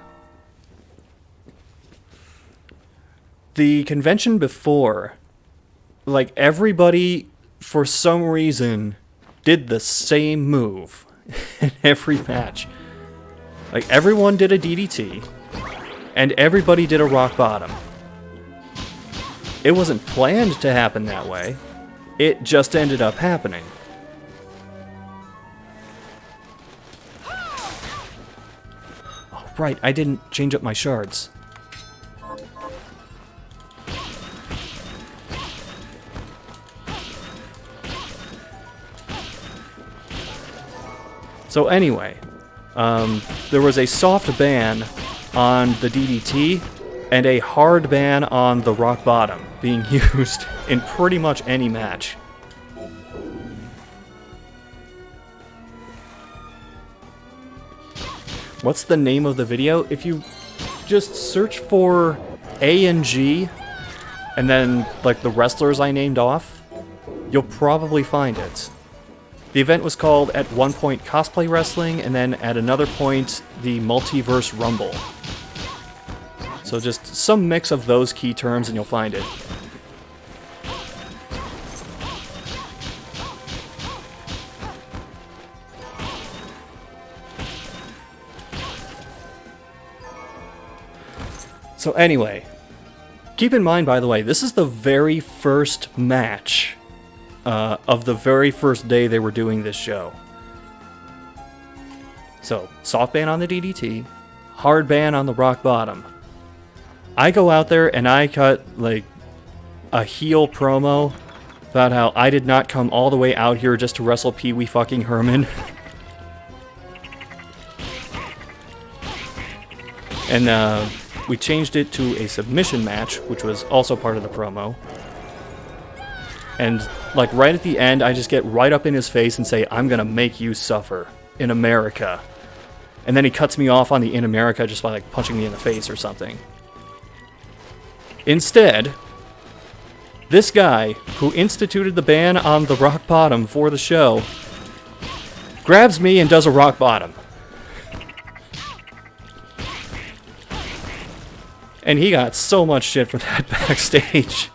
[SPEAKER 1] The convention before, like, everybody, for some reason, did the same move in every match. Like, everyone did a DDT, and everybody did a rock bottom. It wasn't planned to happen that way. It just ended up happening. Oh, right, I didn't change up my shards. So anyway, there was a soft ban on the DDT and a hard ban on the rock bottom being used in pretty much any match. What's the name of the video? If you just search for A and G and then, like, the wrestlers I named off, you'll probably find it. The event was called, at one point, Cosplay Wrestling, and then at another point, the Multiverse Rumble. So just some mix of those key terms and you'll find it. So anyway, keep in mind, by the way, this is the very first match of the very first day they were doing this show. So, soft ban on the DDT, hard ban on the rock bottom. I go out there and I cut, like, a heel promo about how I did not come all the way out here just to wrestle Pee Wee fucking Herman. And we changed it to a submission match, which was also part of the promo. And, like, right at the end, I just get right up in his face and say, "I'm gonna make you suffer in America." And then he cuts me off on the "in America" just by, like, punching me in the face or something. Instead, this guy, who instituted the ban on the rock bottom for the show, grabs me and does a rock bottom. And he got so much shit for that backstage.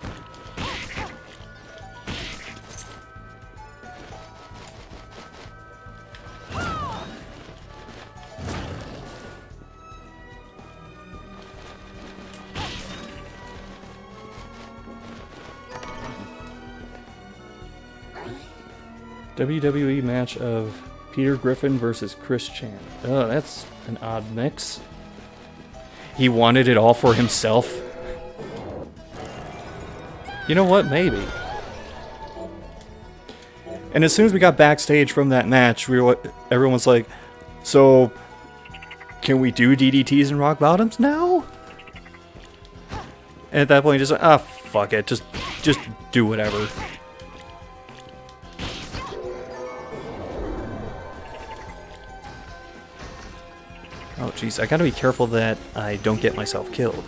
[SPEAKER 1] WWE match of Peter Griffin versus Chris Chan. Oh, that's an odd mix. He wanted it all for himself. You know what? Maybe. And as soon as we got backstage from that match, everyone was like, so, can we do DDTs and rock bottoms now? And at that point, just like, ah, fuck it. Just do whatever. Oh, jeez. I gotta be careful that I don't get myself killed.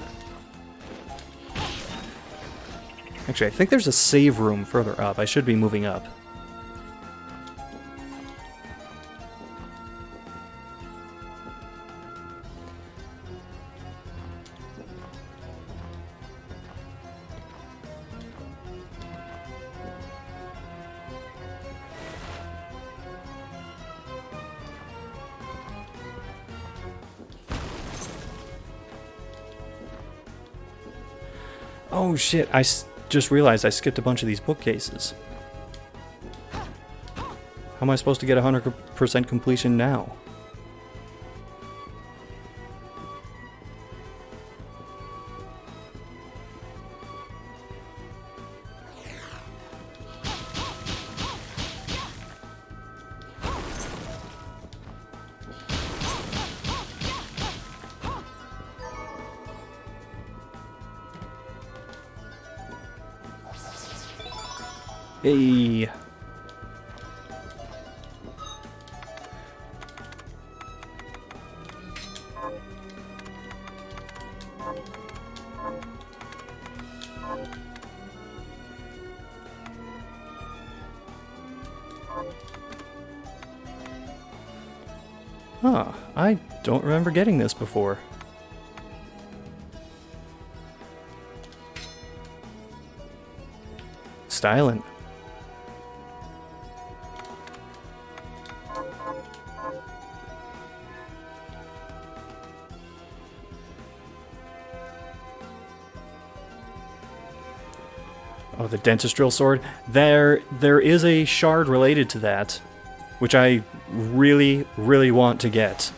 [SPEAKER 1] Actually, I think there's a save room further up. I should be moving up. Oh shit, I just realized I skipped a bunch of these bookcases. How am I supposed to get 100% completion now? Hey. Huh, I don't remember getting this before. Styling. Oh, the dentistral sword. There is a shard related to that, which I really, really want to get.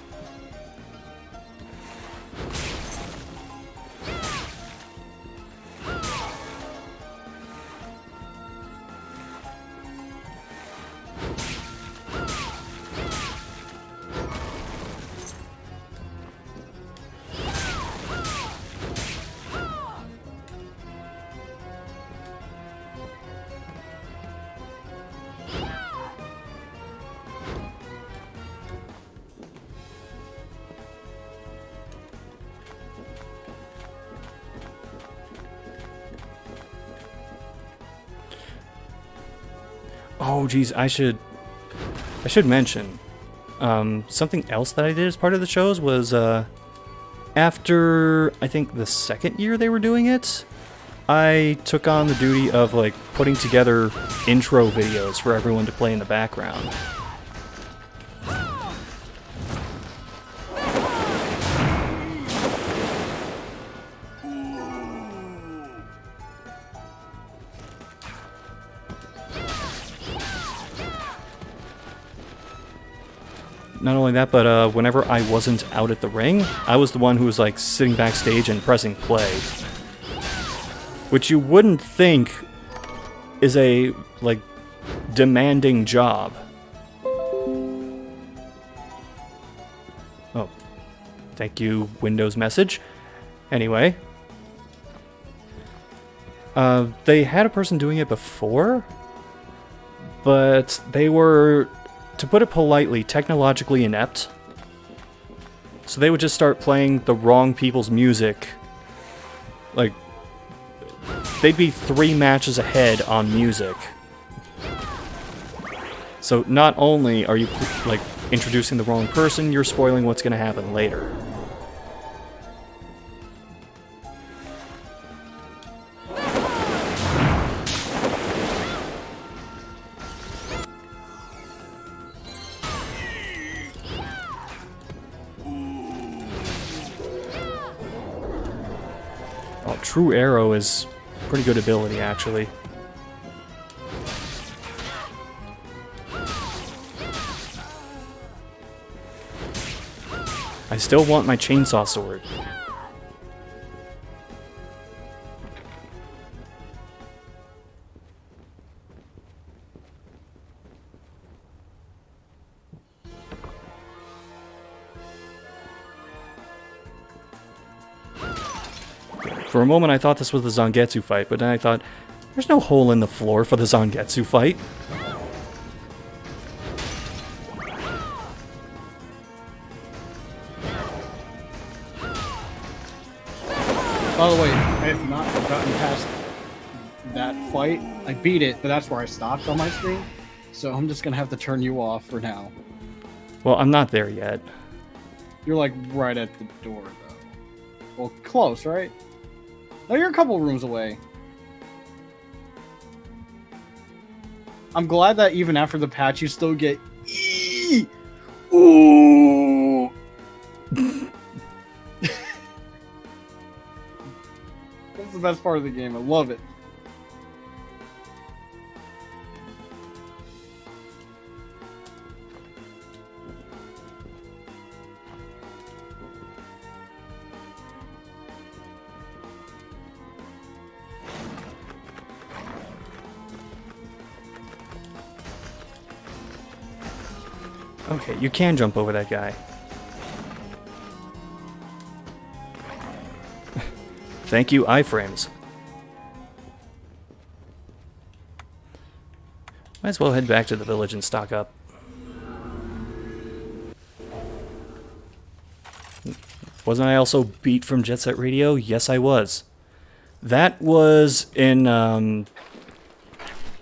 [SPEAKER 1] Oh, geez, I should mention something else that I did as part of the shows was after I think the second year they were doing it, I took on the duty of like putting together intro videos for everyone to play in the background. Not only that, but whenever I wasn't out at the ring, I was the one who was like sitting backstage and pressing play. Which you wouldn't think is a, like, demanding job. Oh. Thank you, Windows message. Anyway. They had a person doing it before, but they were, to put it politely, technologically inept. So they would just start playing the wrong people's music. Like, they'd be 3 matches ahead on music. So not only are you, like, introducing the wrong person, you're spoiling what's going to happen later. Oh, True Arrow is pretty good ability, actually. I still want my chainsaw sword. For a moment I thought this was the Zangetsu fight, but then I thought, there's no hole in the floor for the Zangetsu fight.
[SPEAKER 3] By the way, I have not gotten past that fight. I beat it, but that's where I stopped on my screen. So I'm just gonna have to turn you off for now.
[SPEAKER 1] Well, I'm not there yet.
[SPEAKER 3] You're like right at the door, though. Well, close, right? No, you're a couple rooms away. I'm glad that even after the patch, you still get. Ooh. That's the best part of the game. I love it.
[SPEAKER 1] Okay, you can jump over that guy. Thank you, iframes. Might as well head back to the village and stock up. Wasn't I also beat from Jet Set Radio? Yes, I was. That was in,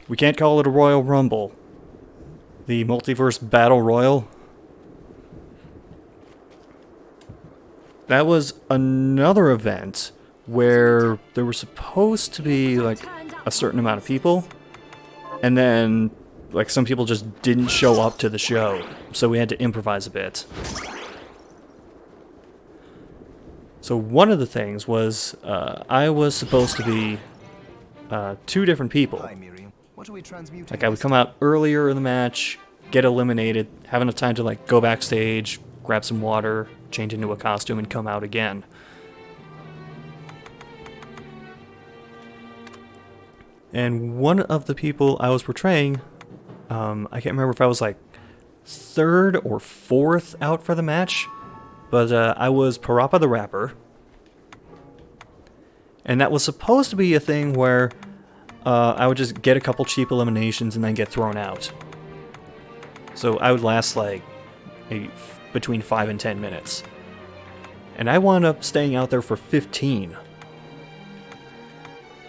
[SPEAKER 1] we can't call it a Royal Rumble. The Multiverse Battle Royal. That was another event where there were supposed to be like a certain amount of people, and then like some people just didn't show up to the show, so we had to improvise a bit. So one of the things was I was supposed to be two different people.
[SPEAKER 5] Hi, Miriam. What are we transmuting?
[SPEAKER 1] Like I would come out earlier in the match, get eliminated, have enough time to like go backstage, grab some water, change into a costume, and come out again. And one of the people I was portraying, I can't remember if I was like third or fourth out for the match, but I was Parappa the Rapper. And that was supposed to be a thing where I would just get a couple cheap eliminations and then get thrown out. So I would last like maybe between 5 and 10 minutes. And I wound up staying out there for 15.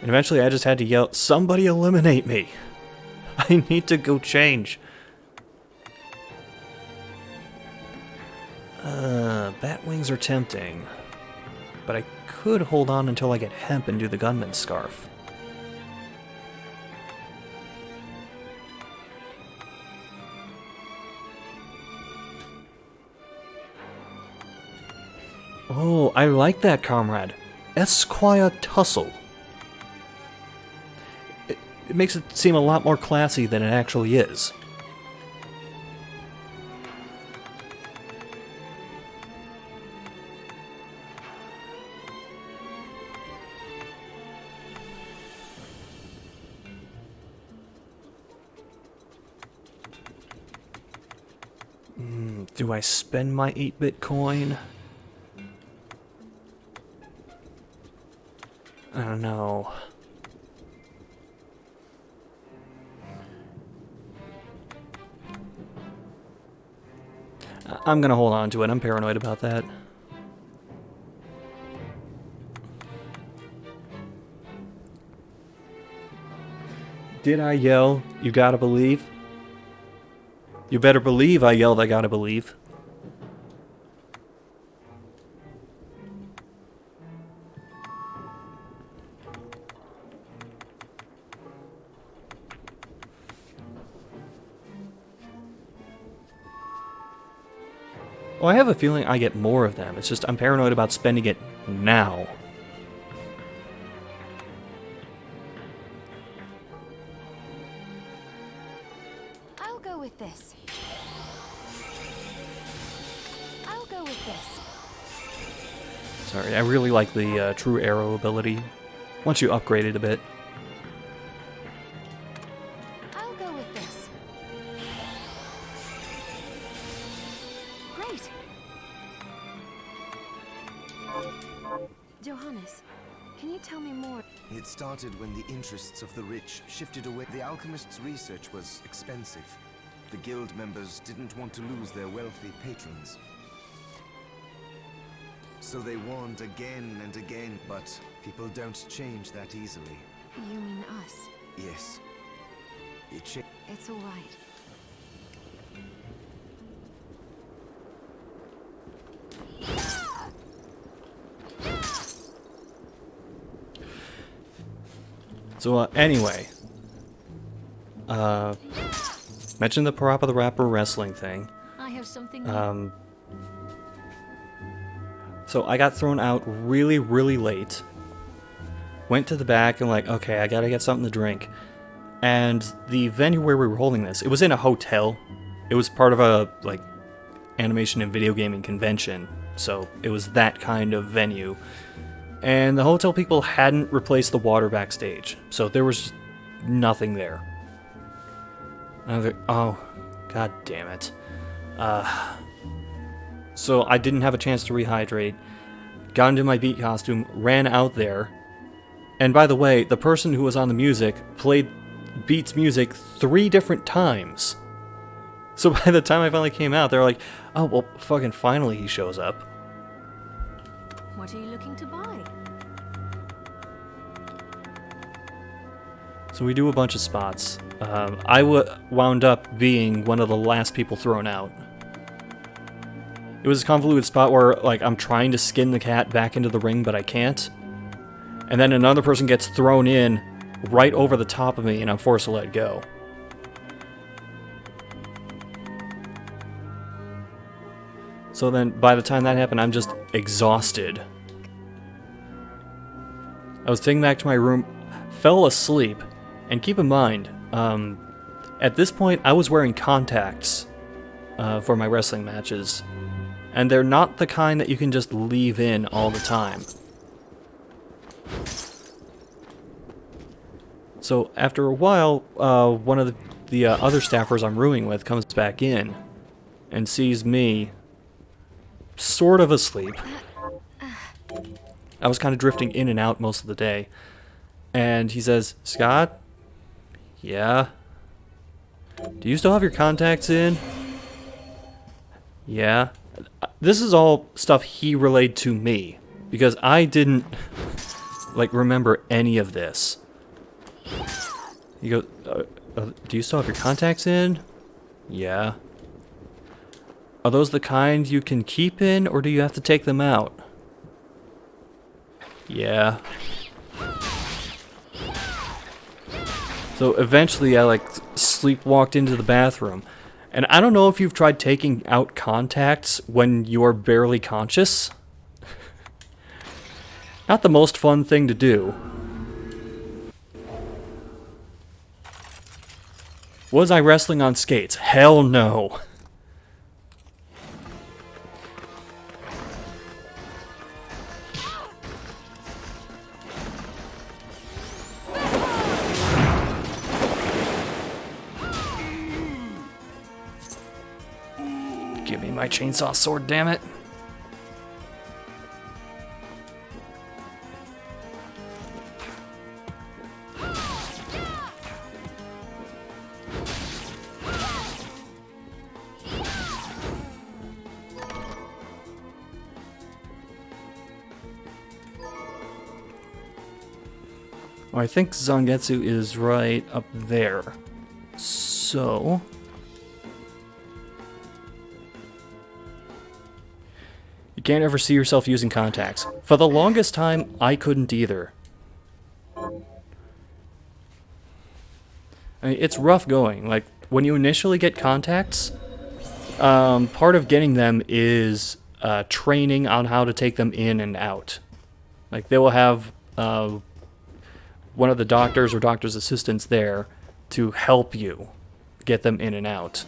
[SPEAKER 1] And eventually I just had to yell, "Somebody eliminate me! I need to go change." Bat wings are tempting. But I could hold on until I get hemp and do the gunman's scarf. Oh, I like that, comrade. Esquire Tussle. It makes it seem a lot more classy than it actually is. Do I spend my 8-bit coin? I don't know. I'm gonna hold on to it. I'm paranoid about that. Did I yell, "You gotta believe"? You better believe I yelled, "I gotta believe." Oh, I have a feeling I get more of them. It's just I'm paranoid about spending it now.
[SPEAKER 6] I'll go with this. I'll go with this.
[SPEAKER 1] Sorry, I really like the true arrow ability once you upgrade it a bit.
[SPEAKER 4] I'll go with this. Great. Johannes, can you tell me more?
[SPEAKER 5] It started when the interests of the rich shifted away. The alchemist's research was expensive. The guild members didn't want to lose their wealthy patrons. So they warned again and again, but people don't change that easily.
[SPEAKER 4] You mean us?
[SPEAKER 5] Yes.
[SPEAKER 4] It's all right.
[SPEAKER 1] So anyway, mentioned the Parappa the Rapper wrestling thing.
[SPEAKER 4] I have something.
[SPEAKER 1] So I got thrown out really, really late. Went to the back and like, okay, I gotta get something to drink. And the venue where we were holding this, it was in a hotel. It was part of a like animation and video gaming convention, so it was that kind of venue. And the hotel people hadn't replaced the water backstage, so there was nothing there. And I was like, oh, god damn it. So I didn't have a chance to rehydrate, got into my Beat costume, ran out there, and by the way, the person who was on the music played Beat's music 3 different times. So by the time I finally came out, they were like, oh, well, fucking finally he shows up.
[SPEAKER 4] What are you looking to buy?
[SPEAKER 1] So we do a bunch of spots. I wound up being one of the last people thrown out. It was a convoluted spot where, like, I'm trying to skin the cat back into the ring, but I can't. And then another person gets thrown in right over the top of me, and I'm forced to let go. So then, by the time that happened, I'm just exhausted. I was taken back to my room, fell asleep, and keep in mind, at this point, I was wearing contacts for my wrestling matches. And they're not the kind that you can just leave in all the time. So after a while, one of the other staffers I'm rooming with comes back in and sees me sort of asleep. I was kind of drifting in and out most of the day. And he says, Scott? Yeah? Do you still have your contacts in? Yeah? This is all stuff he relayed to me, because I didn't, like, remember any of this. He goes, do you still have your contacts in? Yeah. Are those the kind you can keep in, or do you have to take them out? Yeah. So eventually I, like, sleepwalked into the bathroom. And I don't know if you've tried taking out contacts when you're barely conscious. Not the most fun thing to do. Was I wrestling on skates? Hell no. Give me my chainsaw sword, damn it. Well, I think Zangetsu is right up there. So... you can't ever see yourself using contacts. For the longest time, I couldn't either. I mean, it's rough going. Like, when you initially get contacts, part of getting them is training on how to take them in and out. Like, they will have one of the doctors or doctor's assistants there to help you get them in and out.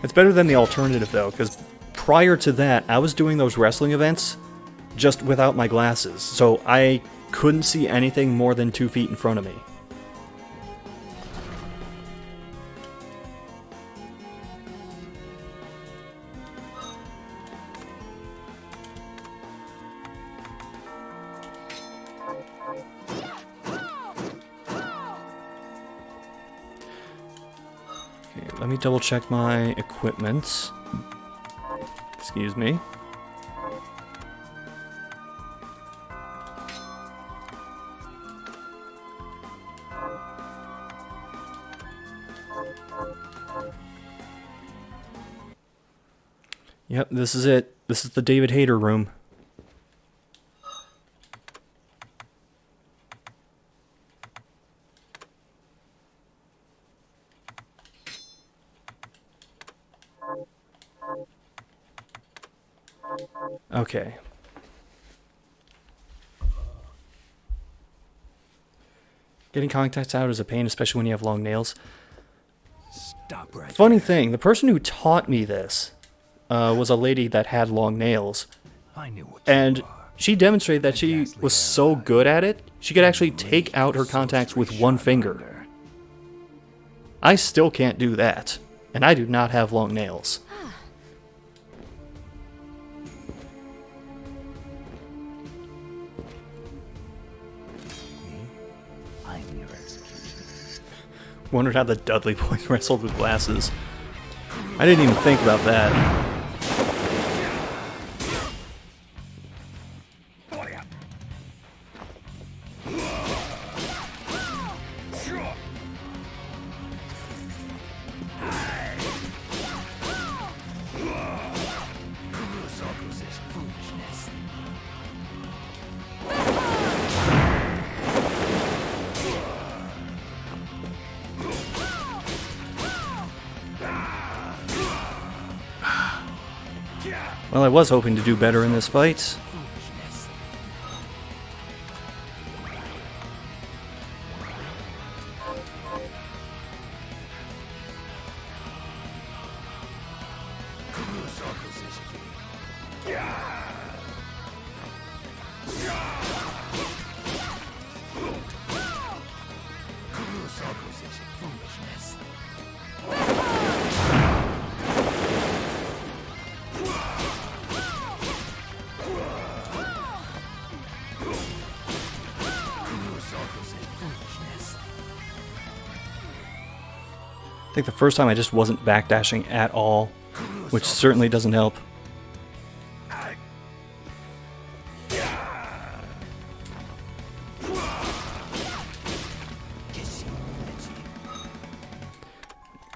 [SPEAKER 1] It's better than the alternative, though, because prior to that, I was doing those wrestling events just without my glasses, so I couldn't see anything more than 2 feet in front of me. Okay, let me double check my equipment. Excuse me. Yep, this is it. This is the David Hayter room. Okay. Getting contacts out is a pain, especially when you have long nails.
[SPEAKER 2] Stop right
[SPEAKER 1] Funny
[SPEAKER 2] there.
[SPEAKER 1] thing, the person who taught me this was a lady that had long nails,
[SPEAKER 2] I knew what
[SPEAKER 1] and
[SPEAKER 2] you are.
[SPEAKER 1] she demonstrated that she was so good at it, she could actually take out her contacts with one finger. I still can't do that, and I do not have long nails.
[SPEAKER 2] I'm your executioner.
[SPEAKER 1] Wondered how the Dudley boys wrestled with glasses. I didn't even think about that. Well, I was hoping to do better in this fight. I think the first time I just wasn't backdashing at all, which certainly doesn't help.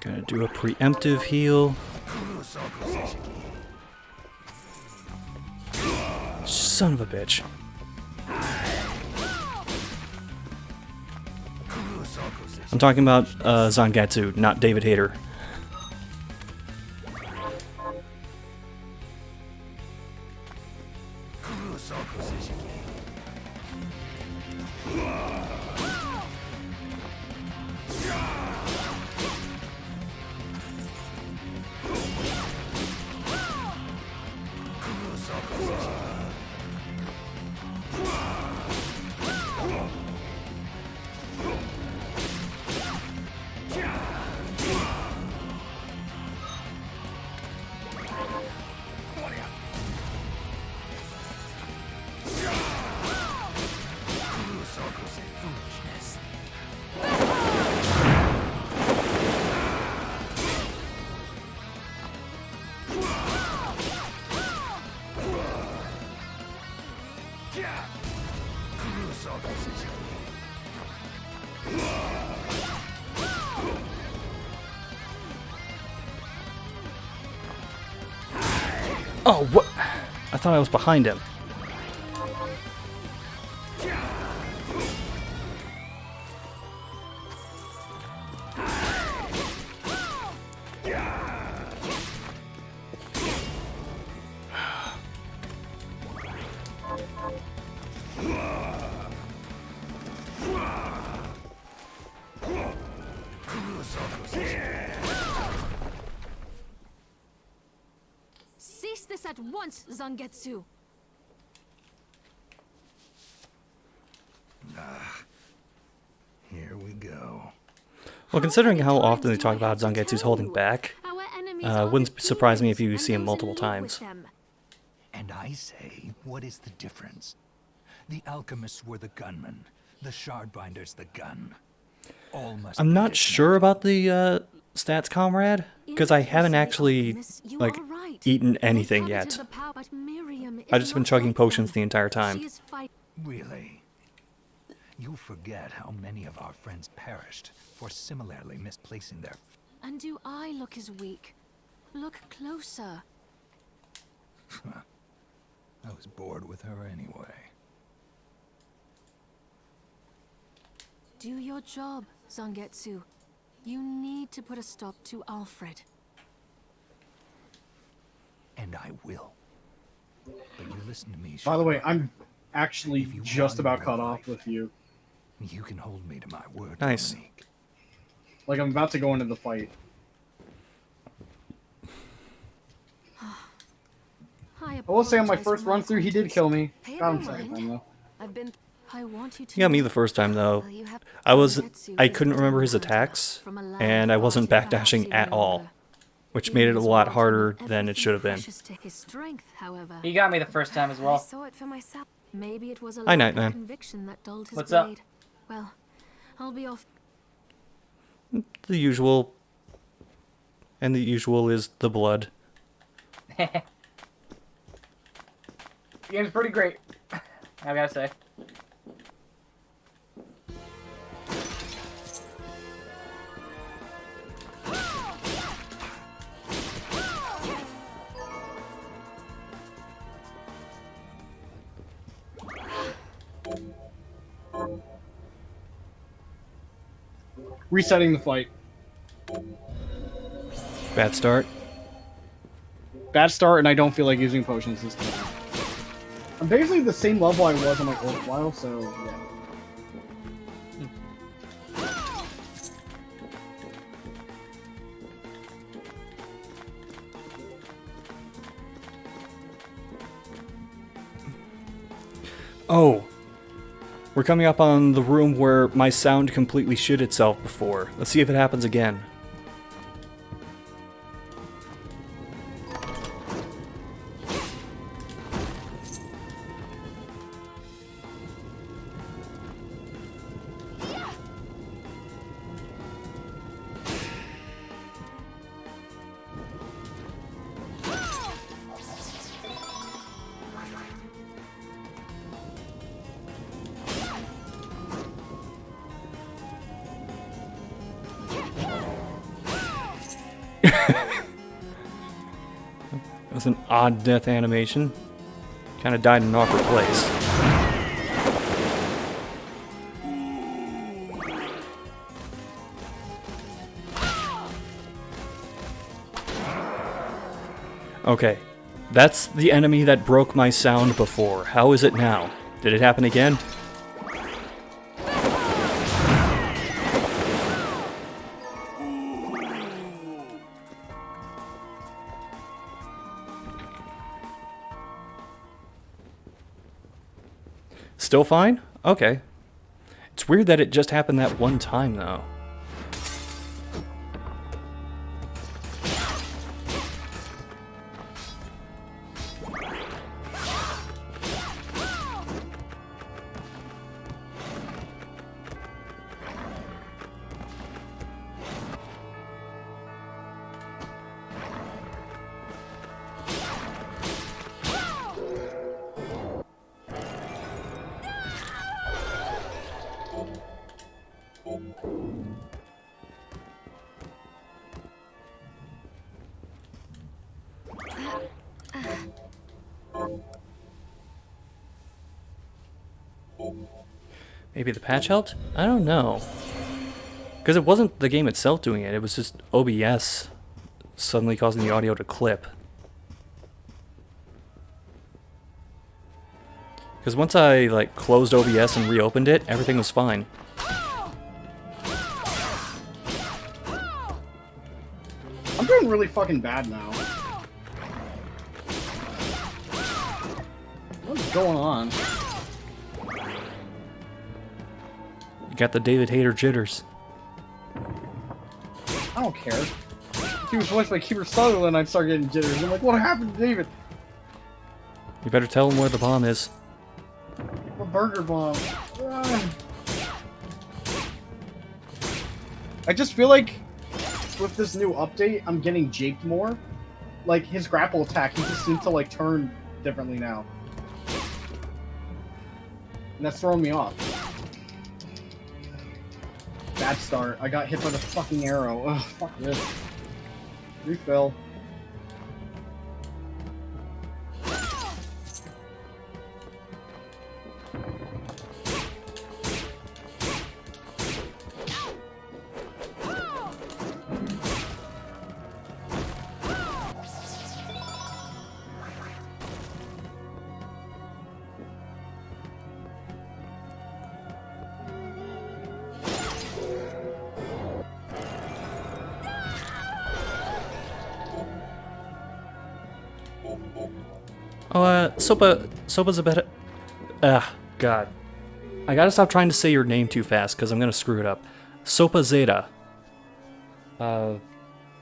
[SPEAKER 1] Gonna do a preemptive heal. Son of a bitch. I'm talking about Zangetsu, not David Hayter. Oh, what? I thought I was behind him.
[SPEAKER 4] at once, Zangetsu.
[SPEAKER 2] Here we go.
[SPEAKER 1] Well, considering how often they talk about Zangetsu's holding back, wouldn't surprise me if you see him multiple times.
[SPEAKER 2] And I say, what is the difference? The alchemists were the gunmen, the shardbinders the gun. All must
[SPEAKER 1] I'm
[SPEAKER 2] be
[SPEAKER 1] not
[SPEAKER 2] dismantled.
[SPEAKER 1] sure about the stats, comrade, because I haven't actually, like, eaten anything yet. I've just been chugging potions the entire time.
[SPEAKER 2] Really? You forget how many of our friends perished for similarly misplacing their...
[SPEAKER 4] And do I look as weak? Look closer.
[SPEAKER 2] I was bored with her anyway.
[SPEAKER 4] Do your job, Zangetsu. You need to put a stop to Alfred.
[SPEAKER 2] And I will. But you listen to me,
[SPEAKER 3] By the way,
[SPEAKER 2] Shepard.
[SPEAKER 3] I'm actually
[SPEAKER 2] If you
[SPEAKER 3] just
[SPEAKER 2] want
[SPEAKER 3] about
[SPEAKER 2] your
[SPEAKER 3] caught off
[SPEAKER 2] life,
[SPEAKER 3] with you.
[SPEAKER 2] You can hold me to my word.
[SPEAKER 1] Nice.
[SPEAKER 2] Dominique.
[SPEAKER 3] Like, I'm about to go into the fight. I will say on my first run through, he did kill me. Got him second time though.
[SPEAKER 4] I want you to
[SPEAKER 1] He got me the first time, though. I couldn't remember his attacks, and I wasn't backdashing at all, which made it a lot harder than it should have been.
[SPEAKER 9] He got me the first time as well.
[SPEAKER 4] saw it for myself. Maybe it was a
[SPEAKER 1] Hi,
[SPEAKER 4] lack of
[SPEAKER 1] Nightman.
[SPEAKER 4] conviction that dulled his
[SPEAKER 9] What's up?
[SPEAKER 4] blade. Well, I'll be off.
[SPEAKER 1] The usual. And the usual is the blood.
[SPEAKER 9] The game's pretty great, I gotta say.
[SPEAKER 3] Resetting the fight.
[SPEAKER 1] Bad start.
[SPEAKER 3] Bad start, and I don't feel like using potions this time. I'm basically the same level I was on my old file, so yeah.
[SPEAKER 1] Oh. We're coming up on the room where my sound completely shit itself before. Let's see if it happens again. It was an odd death animation. Kind of died in an awkward place. Okay, that's the enemy that broke my sound before. How is it now? Did it happen again? Still fine? Okay. It's weird that it just happened that one time, though. Maybe the patch helped? I don't know. Because it wasn't the game itself doing it, it was just OBS suddenly causing the audio to clip. Because once I like closed OBS and reopened it, everything was fine.
[SPEAKER 3] I'm doing really fucking bad now. What's going on?
[SPEAKER 1] You got the David Hayter jitters.
[SPEAKER 3] I don't care. If he was voiced by Kiefer Sutherland, I'd start getting jitters. I'm like, what happened to David?
[SPEAKER 1] You better tell him where the bomb is.
[SPEAKER 3] A burger bomb. I just feel like with this new update, I'm getting japed more. Like, his grapple attack, he just seems to, like, turn differently now. And that's throwing me off. Bad start. I got hit by the fucking arrow. Ugh, fuck this. Refill.
[SPEAKER 1] Oh, Sopa's a bit... God. I gotta stop trying to say your name too fast, because I'm gonna screw it up. Sopa Zeta. You're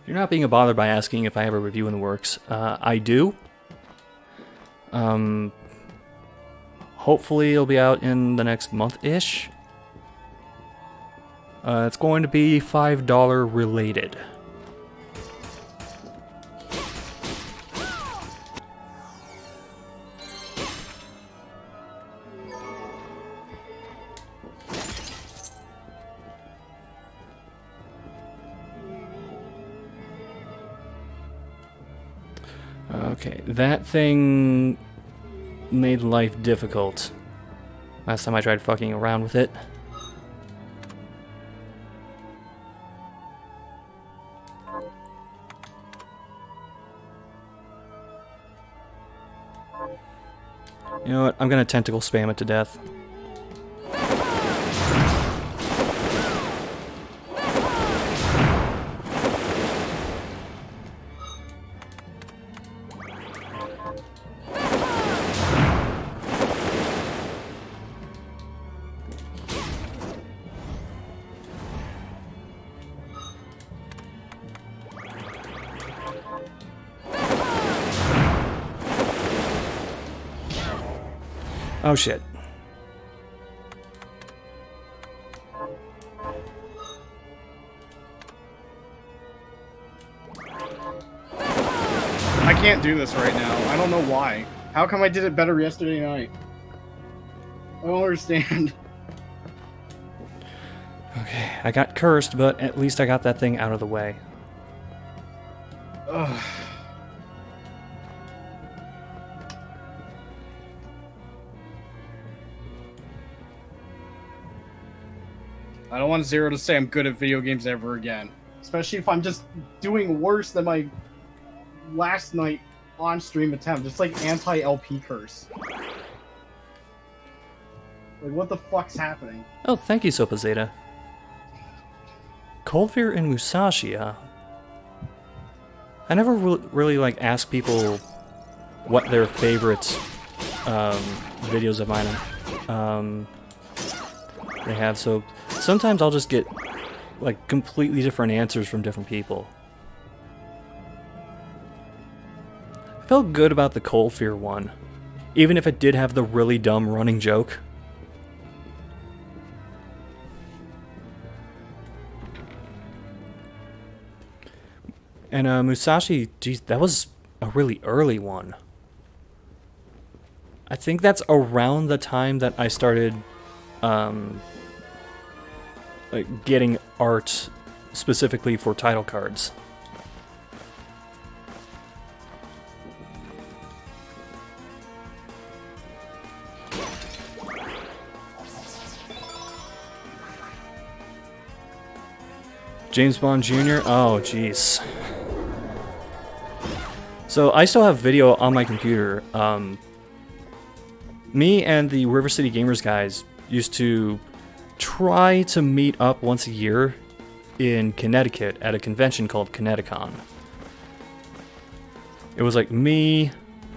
[SPEAKER 1] not being bothered by asking if I have a review in the works. I do. Hopefully it'll be out in the next month-ish. It's going to be $5 related. Okay, that thing made life difficult last time I tried fucking around with it. You know what? I'm gonna tentacle spam it to death. Oh shit.
[SPEAKER 3] I can't do this right now. I don't know why. How come I did it better yesterday night? I don't understand.
[SPEAKER 1] Okay, I got cursed, but at least I got that thing out of the way.
[SPEAKER 3] Ugh. I don't want Zero to say I'm good at video games ever again. Especially if I'm just doing worse than my last night on-stream attempt. It's like anti-LP curse. Like, what the fuck's happening?
[SPEAKER 1] Oh, thank you, Sopa Zeta. Coldfear and Musashi, huh? I never really like ask people what their favorite videos of mine they have, so sometimes I'll just get like completely different answers from different people. I felt good about the Coldfear one, even if it did have the really dumb running joke. And Musashi, geez, that was a really early one. I think that's around the time that I started like getting art specifically for title cards. James Bond Jr.? Oh, jeez. So I still have video on my computer. Me and the River City Gamers guys used to try to meet up once a year in Connecticut at a convention called Connecticon. It was like me,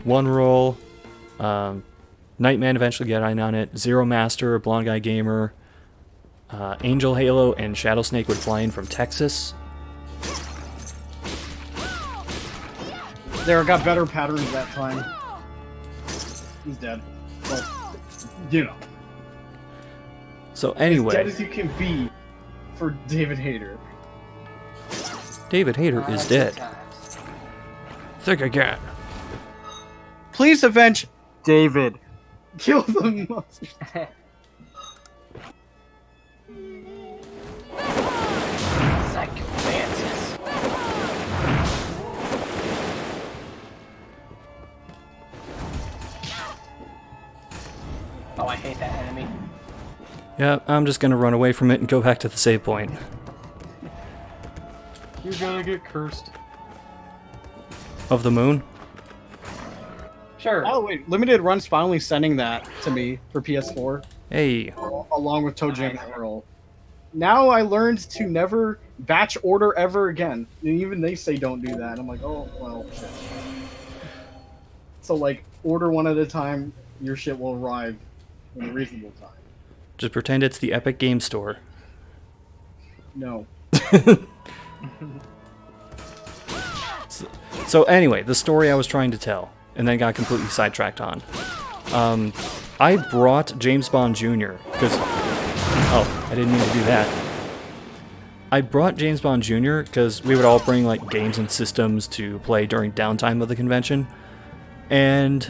[SPEAKER 1] One Roll, Nightman eventually got in on it. Zero Master, Blonde Guy Gamer, Angel Halo, and Shadow Snake would fly in from Texas.
[SPEAKER 3] There, got better patterns that time. He's dead. But, you know.
[SPEAKER 1] So anyway.
[SPEAKER 3] As dead as you can be for David Hayter.
[SPEAKER 1] David Hayter is dead. Think again.
[SPEAKER 3] Please avenge David. Kill the monster.
[SPEAKER 9] Psychomantis. Oh, I hate that enemy.
[SPEAKER 1] Yeah, I'm just gonna run away from it and go back to the save point.
[SPEAKER 9] You're gonna get cursed.
[SPEAKER 1] Of the moon?
[SPEAKER 9] Sure.
[SPEAKER 3] Oh wait, Limited Run's finally sending that to me for PS4.
[SPEAKER 1] Hey.
[SPEAKER 3] Along with Toe Jam and Earl. Now I learned to never batch order ever again. And even they say don't do that. And I'm like, oh, well, shit. So, like, order one at a time, your shit will arrive in a reasonable time.
[SPEAKER 1] Just pretend it's the Epic Game Store.
[SPEAKER 3] No.
[SPEAKER 1] So anyway, the story I was trying to tell, and then got completely sidetracked on. I brought James Bond Jr. because... Oh, I didn't mean to do that. I brought James Bond Jr. because we would all bring like games and systems to play during downtime of the convention. And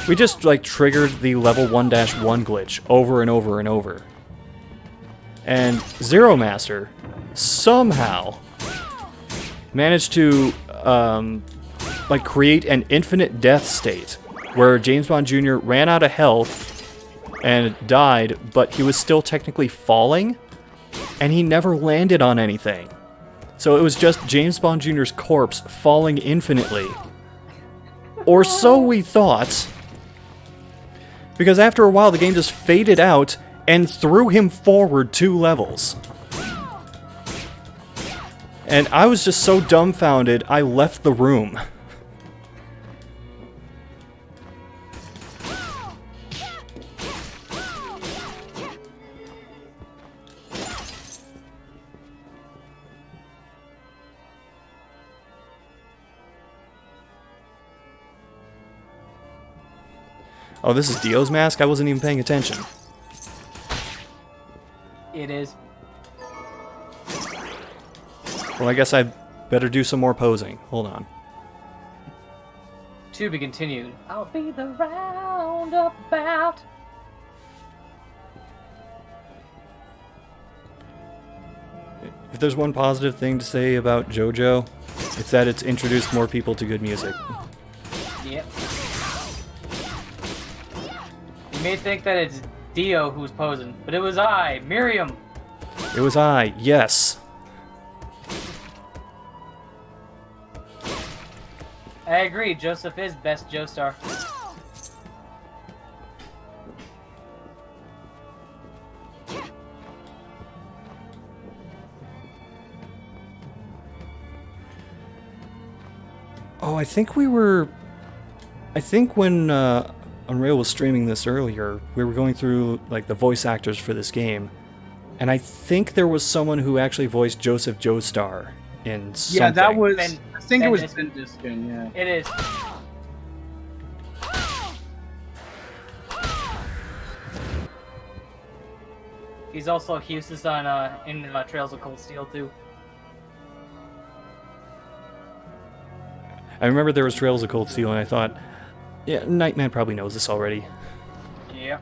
[SPEAKER 1] we just like triggered the level 1-1 glitch over and over and over. And Zero Master somehow managed to like create an infinite death state where James Bond Jr. ran out of health and died, but he was still technically falling, and he never landed on anything. So it was just James Bond Jr.'s corpse falling infinitely. Or so we thought. Because after a while the game just faded out and threw him forward 2 levels. And I was just so dumbfounded, I left the room. Oh, this is Dio's mask? I wasn't even paying attention.
[SPEAKER 9] It is.
[SPEAKER 1] Well, I guess I better do some more posing. Hold on.
[SPEAKER 9] To be continued. I'll be the roundabout.
[SPEAKER 1] If there's one positive thing to say about JoJo, it's that it's introduced more people to good music.
[SPEAKER 9] Yep. You may think that it's Dio who's posing, but it was I, Miriam.
[SPEAKER 1] It was I, yes.
[SPEAKER 9] I agree, Joseph is best Joestar.
[SPEAKER 1] Oh, I think when Unreal was streaming this earlier, we were going through like the voice actors for this game, and I think there was someone who actually voiced Joseph Joestar in something.
[SPEAKER 3] Yeah, that was...
[SPEAKER 9] Ben,
[SPEAKER 3] I think
[SPEAKER 9] Ben
[SPEAKER 3] it was
[SPEAKER 9] is-
[SPEAKER 3] Ben Diskin, yeah.
[SPEAKER 9] It is. He's also Husis on in Trails of Cold Steel too.
[SPEAKER 1] I remember there was Trails of Cold Steel, and I thought, yeah, Nightman probably knows this already.
[SPEAKER 9] Yep.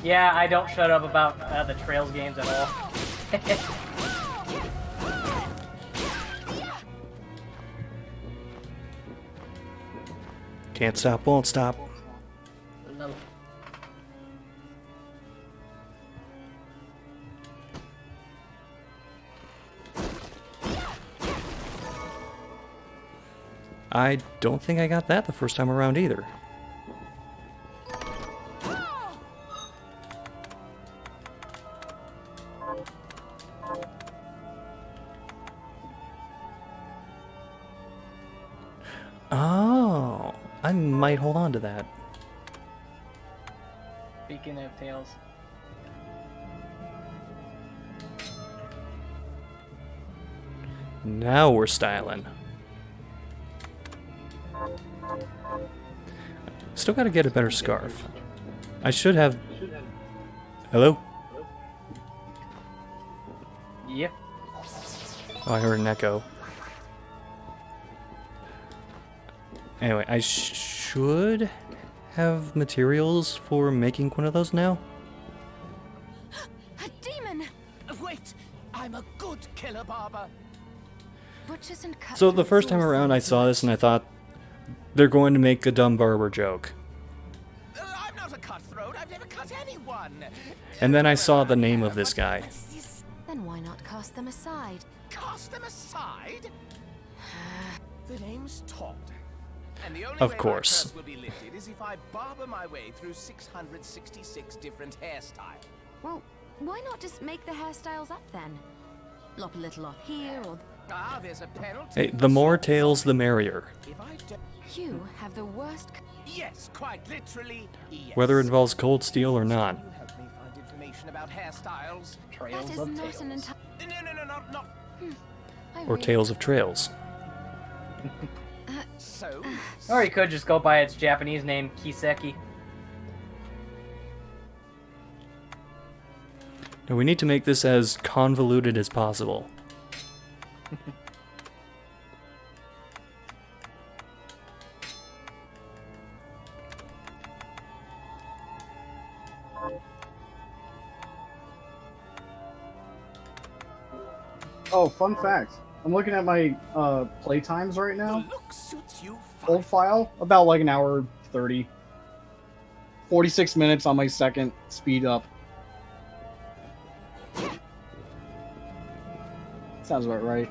[SPEAKER 9] Yeah, I don't shut up about the Trails games at all.
[SPEAKER 1] Can't stop, won't stop.
[SPEAKER 9] No.
[SPEAKER 1] I don't think I got that the first time around either. I might hold on to that.
[SPEAKER 9] Speaking of tails.
[SPEAKER 1] Now we're styling. Still gotta get a better scarf. I should have... Hello?
[SPEAKER 9] Yep.
[SPEAKER 1] Oh, I heard an echo. Anyway, I should have materials for making one of those now.
[SPEAKER 4] A demon!
[SPEAKER 10] Wait! I'm a good killer, Barber!
[SPEAKER 4] Butchers and
[SPEAKER 1] So the
[SPEAKER 4] cutthroats
[SPEAKER 1] first time
[SPEAKER 4] all
[SPEAKER 1] around
[SPEAKER 4] sound
[SPEAKER 1] I saw this and I
[SPEAKER 4] alike.
[SPEAKER 1] thought, they're going to make a dumb barber joke.
[SPEAKER 10] I'm not a cutthroat. I've never cut anyone.
[SPEAKER 1] And then I saw the name of this guy.
[SPEAKER 4] Then why not cast them aside?
[SPEAKER 10] Cast them aside? The name's Todd. And the only
[SPEAKER 1] Of
[SPEAKER 10] way
[SPEAKER 1] course.
[SPEAKER 10] my curse will be lifted is if I barber my way through 666 different hairstyles.
[SPEAKER 4] Well, why not just make the hairstyles up then? Lop a little off here or...
[SPEAKER 10] Ah, there's a penalty.
[SPEAKER 1] Hey, the more tails, the merrier.
[SPEAKER 10] If I do...
[SPEAKER 4] You have the worst...
[SPEAKER 10] Yes, quite literally, yes.
[SPEAKER 1] Whether it involves cold steel or not.
[SPEAKER 10] You help me find information about hairstyles.
[SPEAKER 9] Trails
[SPEAKER 4] That is
[SPEAKER 9] of
[SPEAKER 4] not
[SPEAKER 9] tails.
[SPEAKER 4] an entire...
[SPEAKER 10] No, not...
[SPEAKER 1] Or tails of trails.
[SPEAKER 10] So...
[SPEAKER 9] Or you could just go by its Japanese name, Kiseki.
[SPEAKER 1] Now we need to make this as convoluted as possible.
[SPEAKER 3] Oh, fun fact. I'm looking at my play times right
[SPEAKER 10] The
[SPEAKER 3] now.
[SPEAKER 10] look suits you
[SPEAKER 3] Old file, about like an hour 30. 46 minutes on my second speed up. Sounds about right.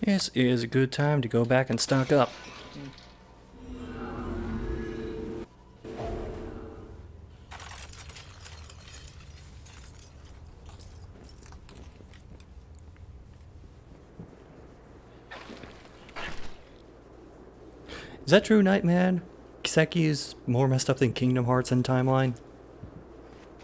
[SPEAKER 1] This is a good time to go back and stock up. Is that true, Nightman? Kiseki is more messed up than Kingdom Hearts and Timeline?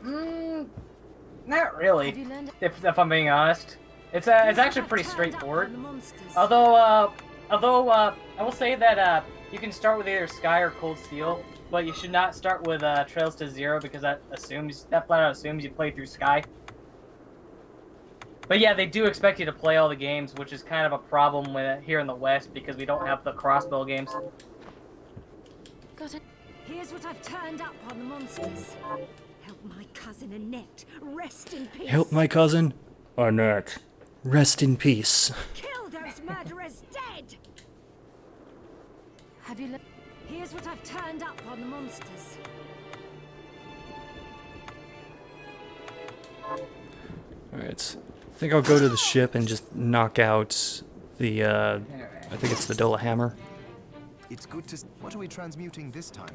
[SPEAKER 9] Not
[SPEAKER 4] Have
[SPEAKER 9] really,
[SPEAKER 4] you learned...
[SPEAKER 9] if I'm being honest. It's actually pretty straightforward.
[SPEAKER 7] The monsters.
[SPEAKER 9] Although I will say that you can start with either Sky or Cold Steel, but you should not start with Trails to Zero because that flat out assumes you play through Sky. But yeah, they do expect you to play all the games, which is kind of a problem with it here in the West because we don't have the crossbow games.
[SPEAKER 4] Got it.
[SPEAKER 7] Here's what I've turned up on the monsters. Help my cousin Annette rest in peace.
[SPEAKER 1] Help my cousin, Annette. Rest in peace.
[SPEAKER 7] Kill those murderers dead.
[SPEAKER 4] Have you...
[SPEAKER 7] Here's what I've turned up on the monsters.
[SPEAKER 1] Alright, I think I'll go to the ship and just knock out the, I think it's the Dola Hammer.
[SPEAKER 5] It's good to... What are we transmuting this time?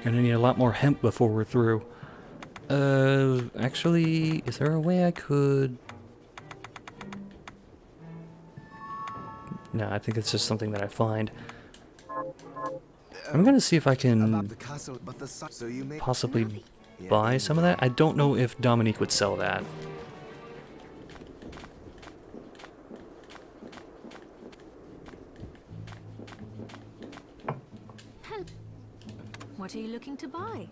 [SPEAKER 1] Gonna need a lot more hemp before we're through. Actually, is there a way I could... No, I think it's just something that I find. I'm gonna see if I
[SPEAKER 5] About
[SPEAKER 1] can
[SPEAKER 5] the castle, but the so you may...
[SPEAKER 1] possibly buy some of that. I don't know if Dominique would sell that.
[SPEAKER 4] What are you looking to buy?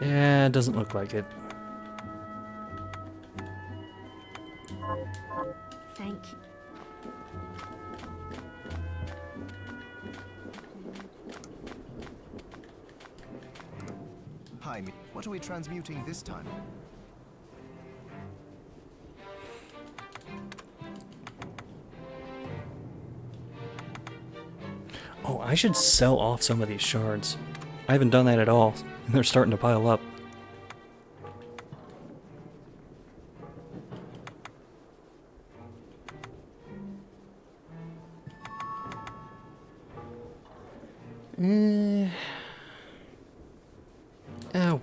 [SPEAKER 1] Yeah, it doesn't look like it.
[SPEAKER 4] Thank you.
[SPEAKER 5] Hi, what are we transmuting this time?
[SPEAKER 1] Oh, I I should sell off some of these shards. I haven't done that at all, and they're starting to pile up.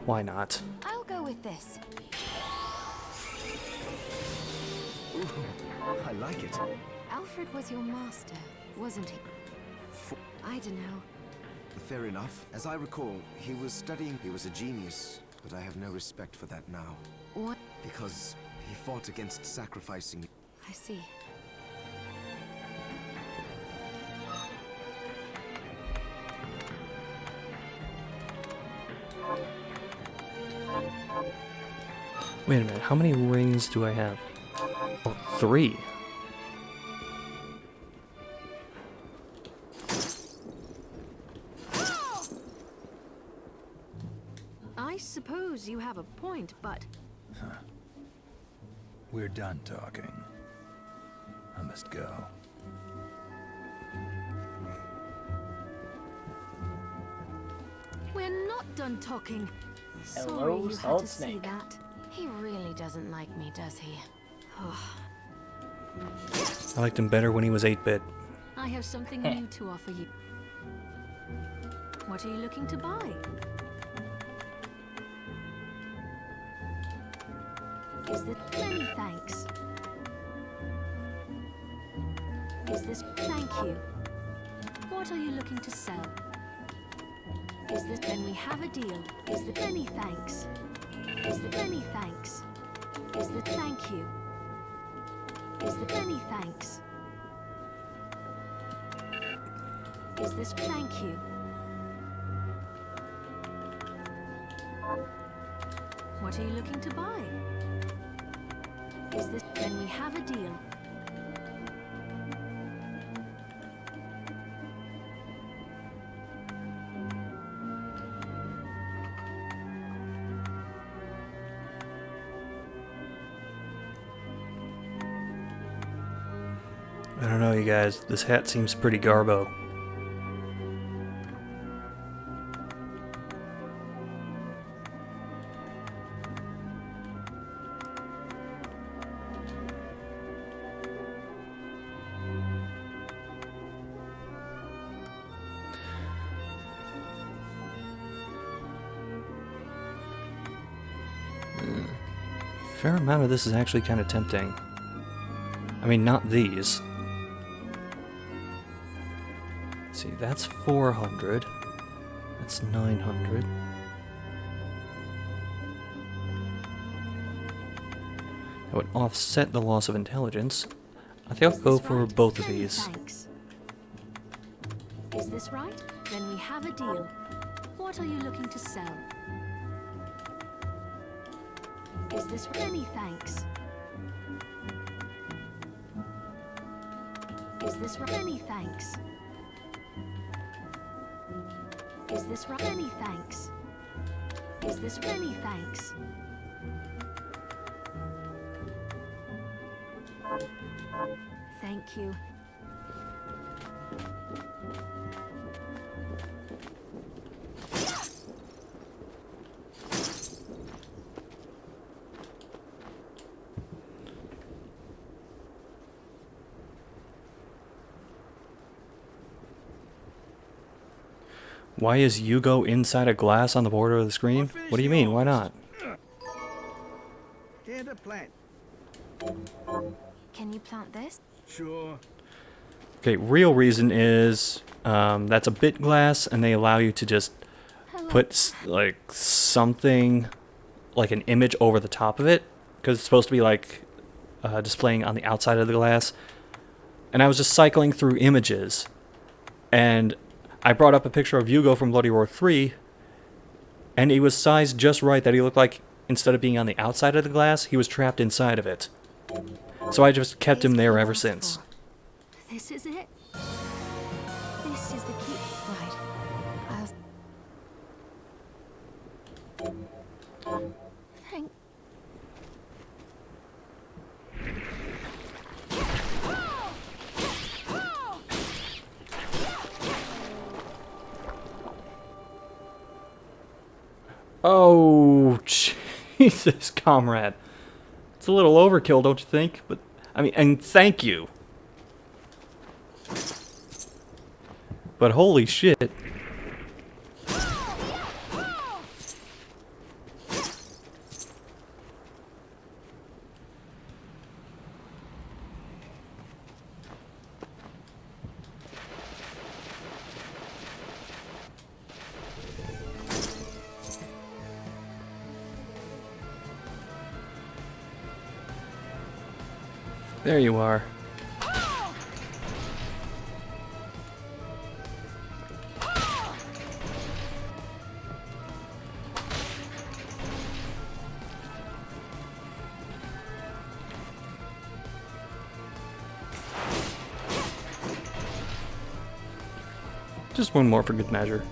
[SPEAKER 1] Why not?
[SPEAKER 4] I'll go with this.
[SPEAKER 5] Ooh, I like it.
[SPEAKER 4] Alfred was your master, wasn't he? I don't know.
[SPEAKER 5] Fair enough. As I recall, he was studying. He was a genius, but I have no respect for that now.
[SPEAKER 4] What?
[SPEAKER 5] Because he fought against sacrificing.
[SPEAKER 4] I see.
[SPEAKER 1] Wait a minute, how many rings do I have? Oh, 3.
[SPEAKER 4] I suppose you have a point, but...
[SPEAKER 2] We're done talking. I must go.
[SPEAKER 4] We're not done talking. Sorry
[SPEAKER 9] Hello,
[SPEAKER 4] you had
[SPEAKER 9] Salt
[SPEAKER 4] to see
[SPEAKER 9] Snake.
[SPEAKER 4] that. He really doesn't like me, does he?
[SPEAKER 1] I liked him better when he was 8-bit.
[SPEAKER 4] I have something new to offer you. What are you looking to buy? Is this many thanks? Is this thank you? What are you looking to sell? Is this then we have a deal? Is the many thanks? Is the many thanks? Is the thank you? Is the many thanks? Is this thank you? What are you looking to buy? Is this then we have a deal?
[SPEAKER 1] I don't know, you guys. This hat seems pretty garbo. Fair amount of this is actually kind of tempting. I mean, not these. See, that's 400. That's 900. That would offset the loss of intelligence. I think I'll go for both of these.
[SPEAKER 4] Thanks. Is this right? Then we have a deal. What are you looking to sell? Is this many thanks? Is this many thanks? Is this many thanks? Is this many thanks? Thank you.
[SPEAKER 1] Why is Hugo inside a glass on the border of the screen? What do you mean? Why not?
[SPEAKER 8] Can I plant?
[SPEAKER 4] Can you plant this?
[SPEAKER 8] Sure.
[SPEAKER 1] Okay, real reason is that's a bit glass, and they allow you to just put like something, like an image over the top of it, because it's supposed to be like displaying on the outside of the glass. And I was just cycling through images, and I brought up a picture of Hugo from Bloody Roar 3, and he was sized just right that he looked like, instead of being on the outside of the glass, he was trapped inside of it. So I just kept him there ever since.
[SPEAKER 4] This is it. This is the key. Right. Thank.
[SPEAKER 1] Oh, Jesus, comrade. It's a little overkill, don't you think? But, I mean, and thank you. But holy shit. There you are. Just one more for good measure.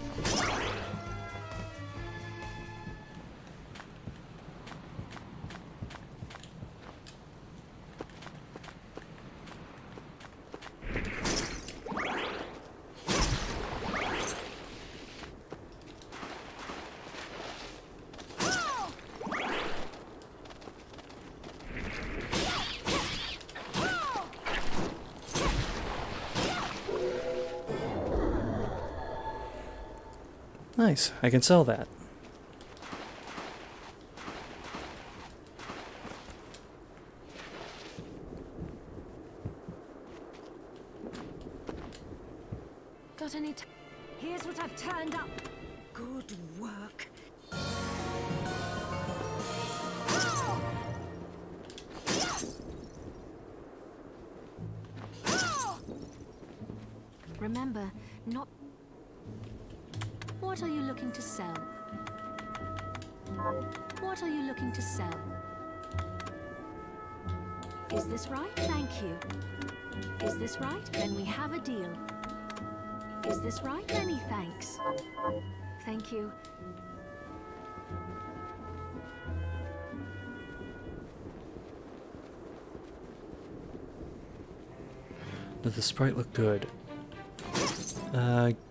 [SPEAKER 1] Nice, I can sell that.
[SPEAKER 7] Got any t Here's what I've turned up. Good work.
[SPEAKER 4] Remember, not... What are you looking to sell? What are you looking to sell? Is this right? Thank you. Is this right? Then we have a deal. Is this right? Many thanks. Thank you.
[SPEAKER 1] Does the sprite look good?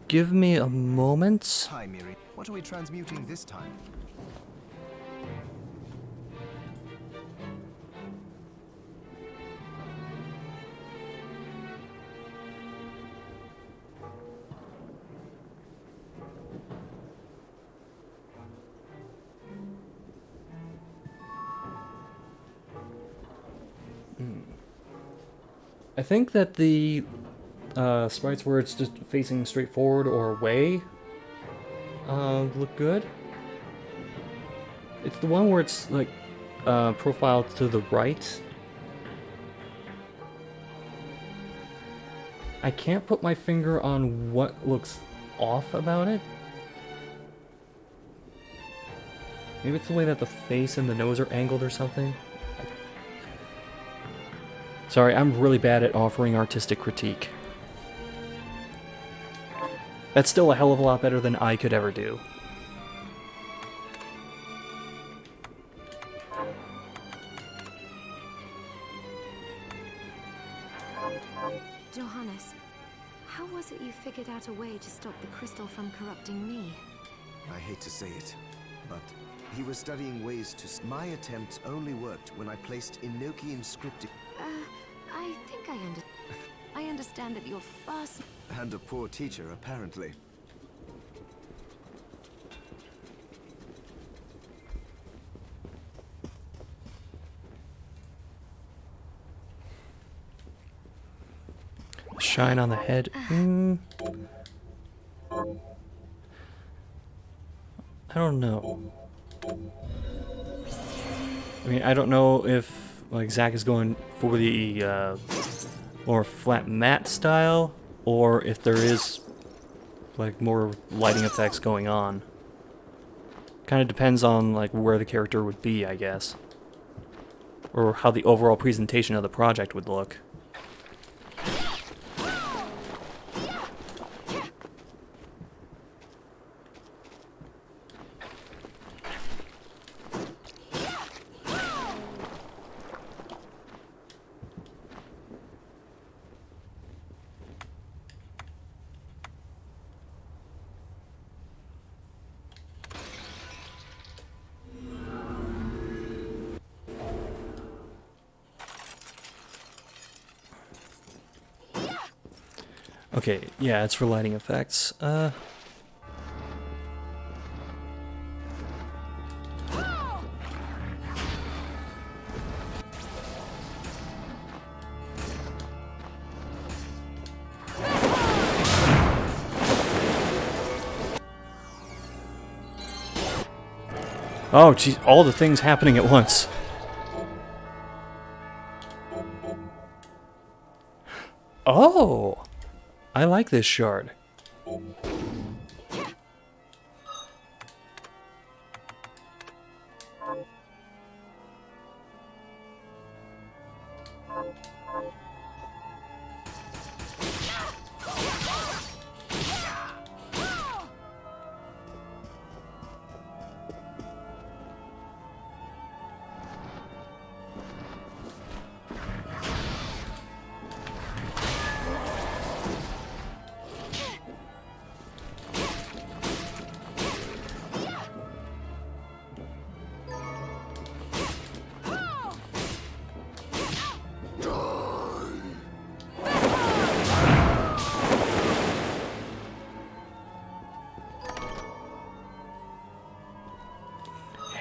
[SPEAKER 1] Give me a moment.
[SPEAKER 5] Hi, Miri. What are we transmuting this time?
[SPEAKER 1] I think that the sprites where it's just facing straight forward or away look good. It's the one where it's like profiled to the right. I can't put my finger on what looks off about it. Maybe it's the way that the face and the nose are angled or something. Sorry, I'm really bad at offering artistic critique. That's still a hell of a lot better than I could ever do.
[SPEAKER 4] Johannes, how was it you figured out a way to stop the crystal from corrupting me?
[SPEAKER 5] I hate to say it, but he was studying ways to... My attempts only worked when I placed Enochian scripting...
[SPEAKER 4] I think I understand that your first...
[SPEAKER 5] And a poor teacher, apparently.
[SPEAKER 1] Shine on the head. I don't know. I mean, I don't know if like Zach is going for the more flat matte style, or if there is like more lighting effects going on. Kind of depends on like where the character would be, I guess, or how the overall presentation of the project would look. Okay, yeah, it's for lighting effects. Oh, geez, all the things happening at once. Oh! I like this shard.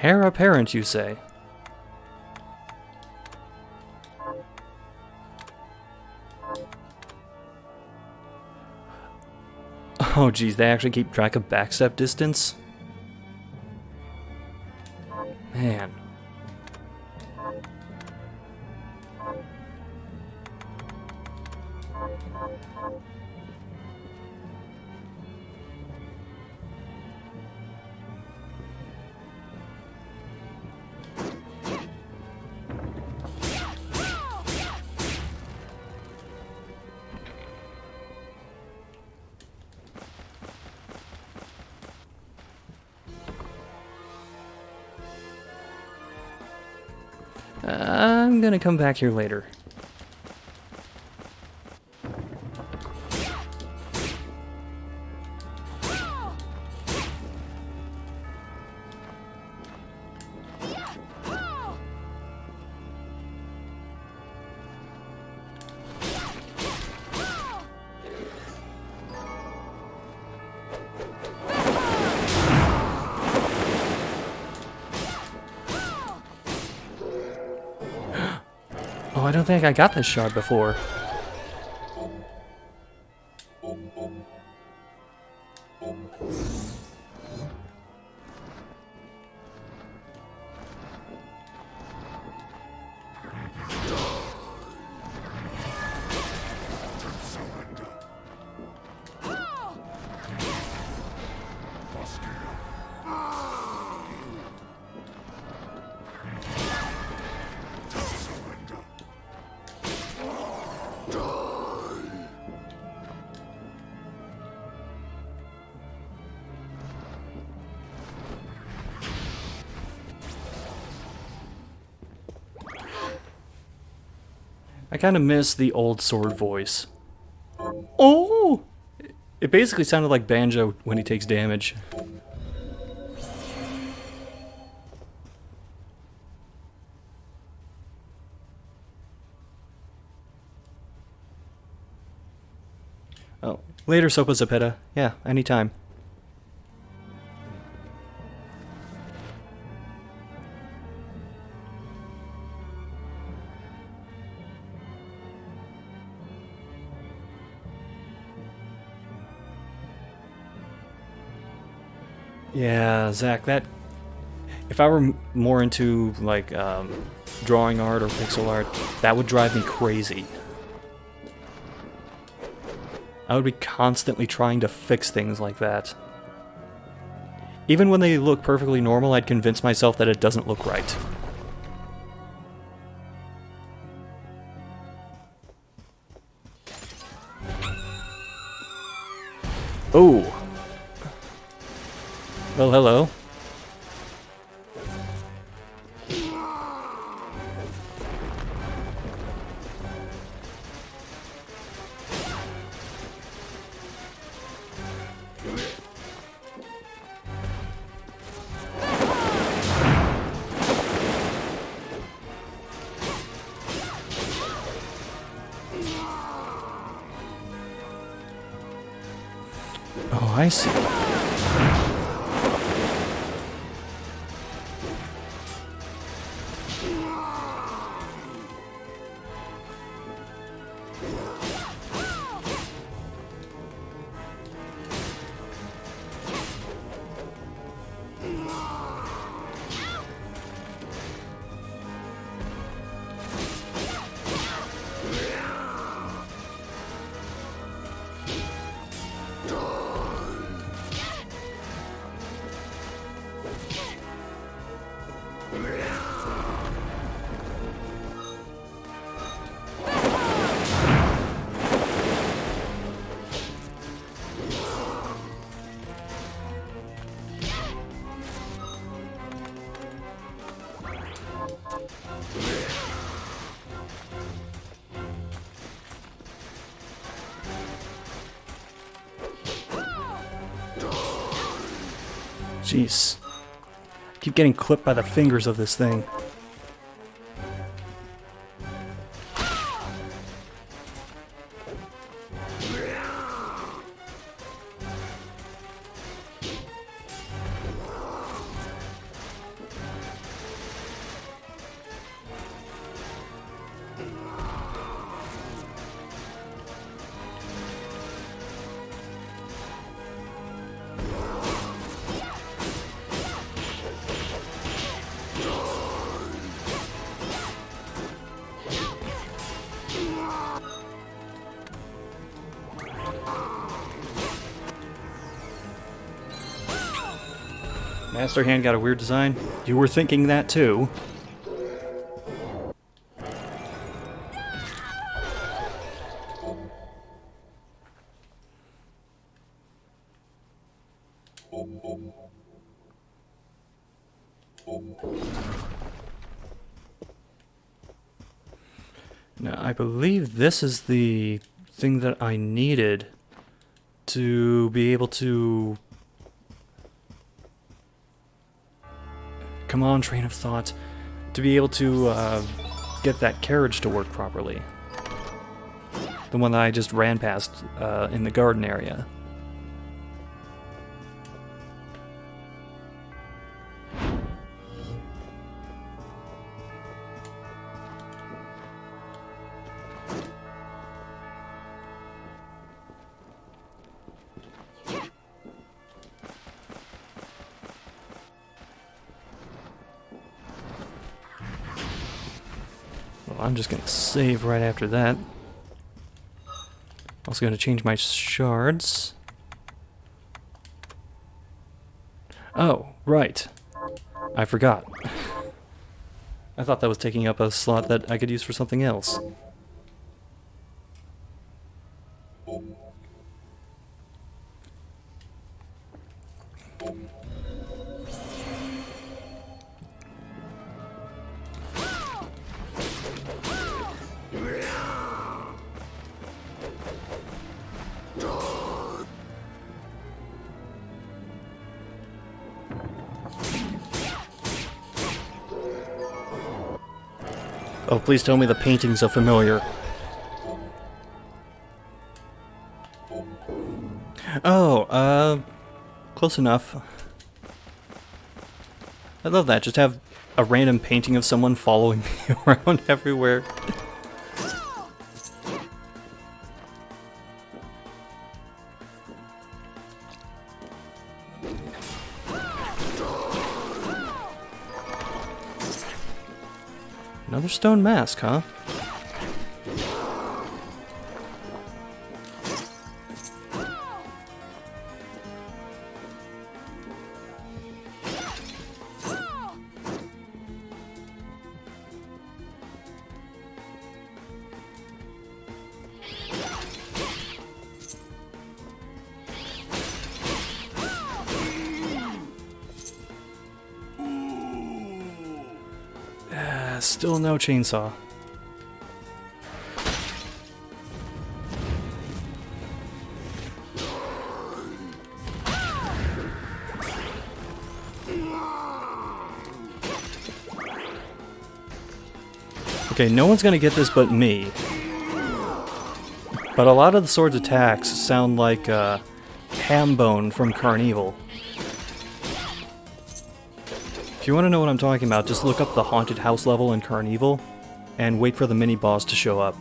[SPEAKER 1] Heir apparent, you say? Oh geez, they actually keep track of backstep distance? Man. I'm gonna come back here later. Oh, I don't think I got this shard before. I kind of miss the old sword voice. Oh! It basically sounded like Banjo when he takes damage. Oh, later, Sopa Zepeda. Yeah, anytime. Yeah, Zach, that... If I were more into, like, drawing art or pixel art, that would drive me crazy. I would be constantly trying to fix things like that. Even when they look perfectly normal, I'd convince myself that it doesn't look right. Oh! Well, hello. I see. Jeez. Keep getting clipped by the fingers of this thing. Master Hand got a weird design. You were thinking that too. Now, I believe this is the thing that I needed to be able to... Come on, train of thought. To be able to get that carriage to work properly. The one that I just ran past in the garden area. I'm just going to save right after that. Also going to change my shards. Oh, right. I forgot. I thought that was taking up a slot that I could use for something else. Oh, please tell me the paintings are familiar. Oh, close enough. I love that. Just have a random painting of someone following me around everywhere. Another stone mask, huh? Still no chainsaw. Okay, no one's gonna get this but me. But a lot of the sword's attacks sound like ham bone from Carnival. If you want to know what I'm talking about, just look up the haunted house level in Carnival and wait for the mini boss to show up.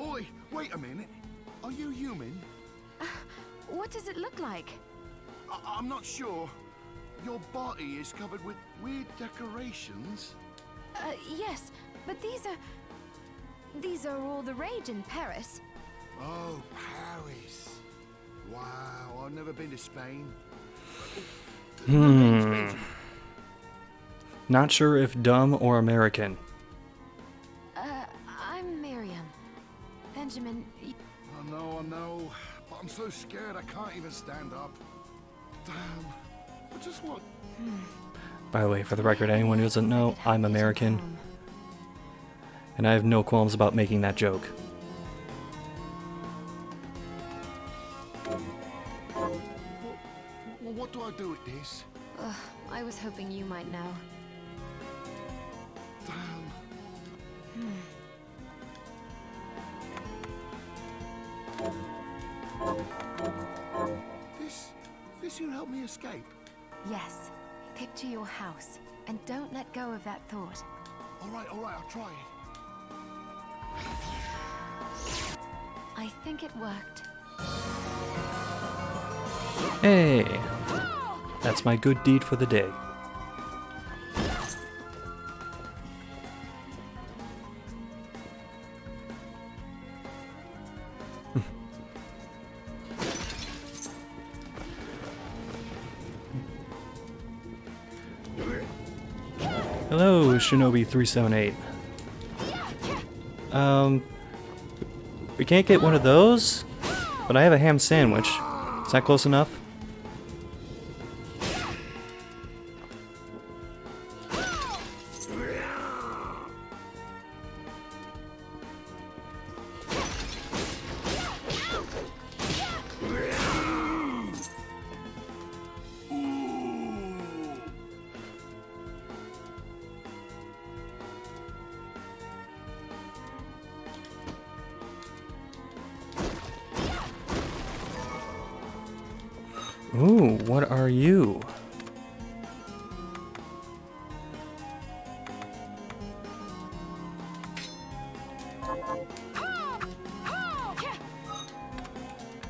[SPEAKER 8] Oi, wait a minute. Are you human?
[SPEAKER 6] What does it look like?
[SPEAKER 8] I'm not sure. Your body is covered with weird decorations.
[SPEAKER 6] Yes, but these are all the rage in Paris.
[SPEAKER 8] Oh, Paris. Wow, I've never been to Spain.
[SPEAKER 1] Not sure if dumb or American.
[SPEAKER 6] I'm Miriam. Benjamin,
[SPEAKER 8] I know, but I'm so scared I can't even stand up. Damn, I just want...
[SPEAKER 1] By the way, for the record, anyone who doesn't know, I'm American. And I have no qualms about making that joke.
[SPEAKER 8] Well, what do I do with this?
[SPEAKER 6] I was hoping you might know.
[SPEAKER 8] Damn. This will help me escape.
[SPEAKER 6] Yes. Picture your house, and don't let go of that thought.
[SPEAKER 8] All right, I'll try it.
[SPEAKER 6] I think it worked.
[SPEAKER 1] Hey! That's my good deed for the day. Hello, Shinobi 378. We can't get one of those, but I have a ham sandwich. Is that close enough? Ooh, what are you?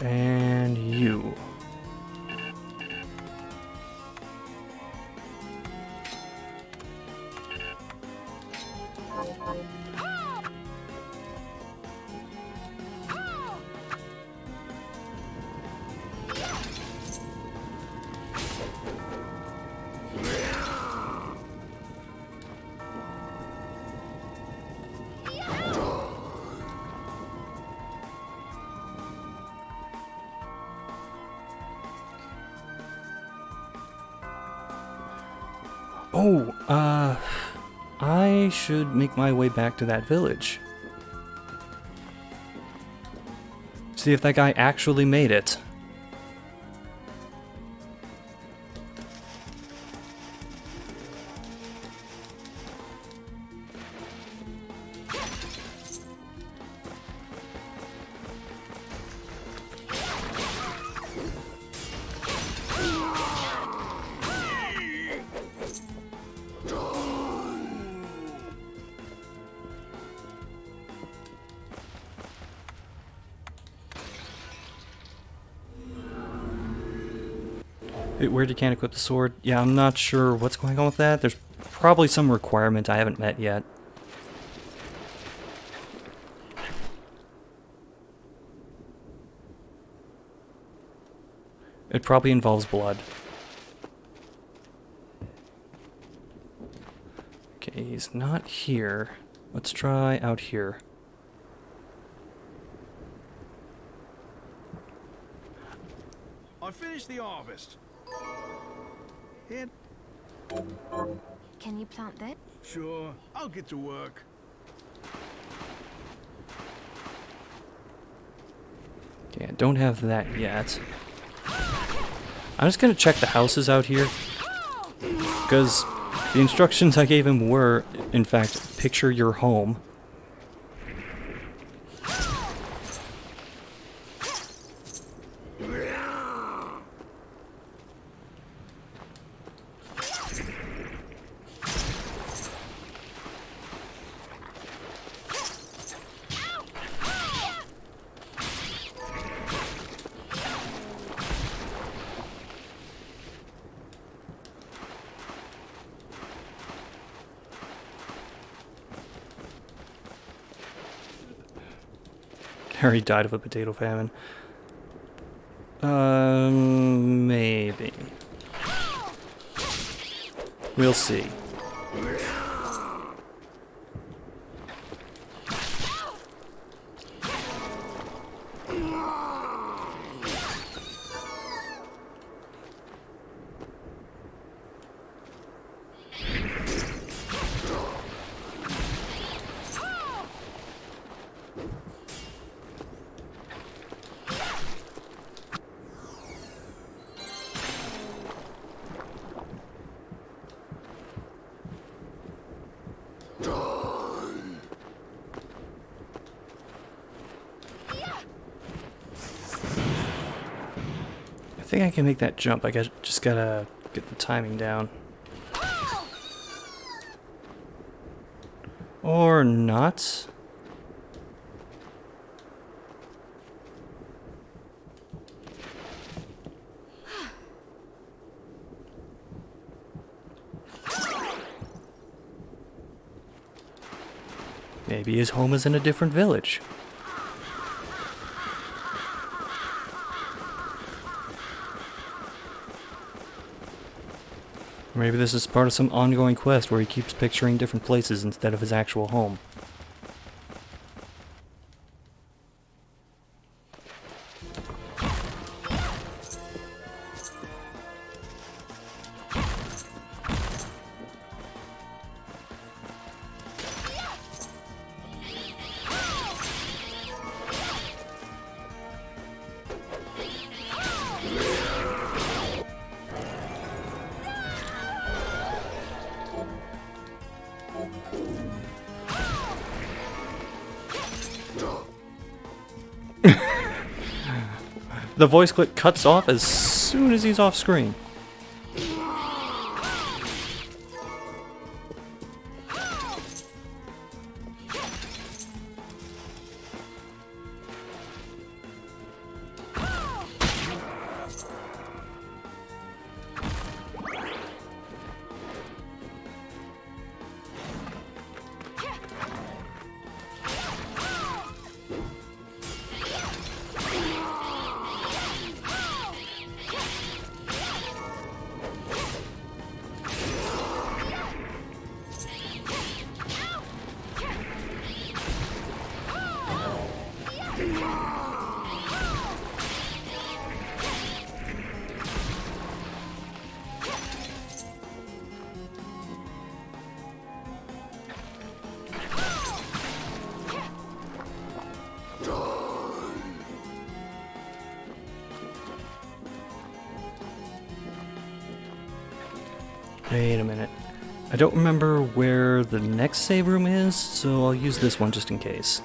[SPEAKER 1] And you. Oh, I should make my way back to that village. See if that guy actually made it. Where you can't equip the sword? Yeah, I'm not sure what's going on with that. There's probably some requirement I haven't met yet. It probably involves blood. Okay, he's not here. Let's try out here.
[SPEAKER 8] I finished the harvest. Here.
[SPEAKER 6] Can you plant that?
[SPEAKER 8] Sure, I'll get to work.
[SPEAKER 1] Okay, I don't have that yet. I'm just gonna check the houses out here, because the instructions I gave him were, in fact, picture your home. Harry died of a potato famine. Maybe. We'll see. I think I can make that jump. Just gotta get the timing down. Or not. Maybe his home is in a different village. Or maybe this is part of some ongoing quest where he keeps picturing different places instead of his actual home. The voice clip cuts off as soon as he's off screen. Wait a minute. I don't remember where the next save room is, so I'll use this one just in case.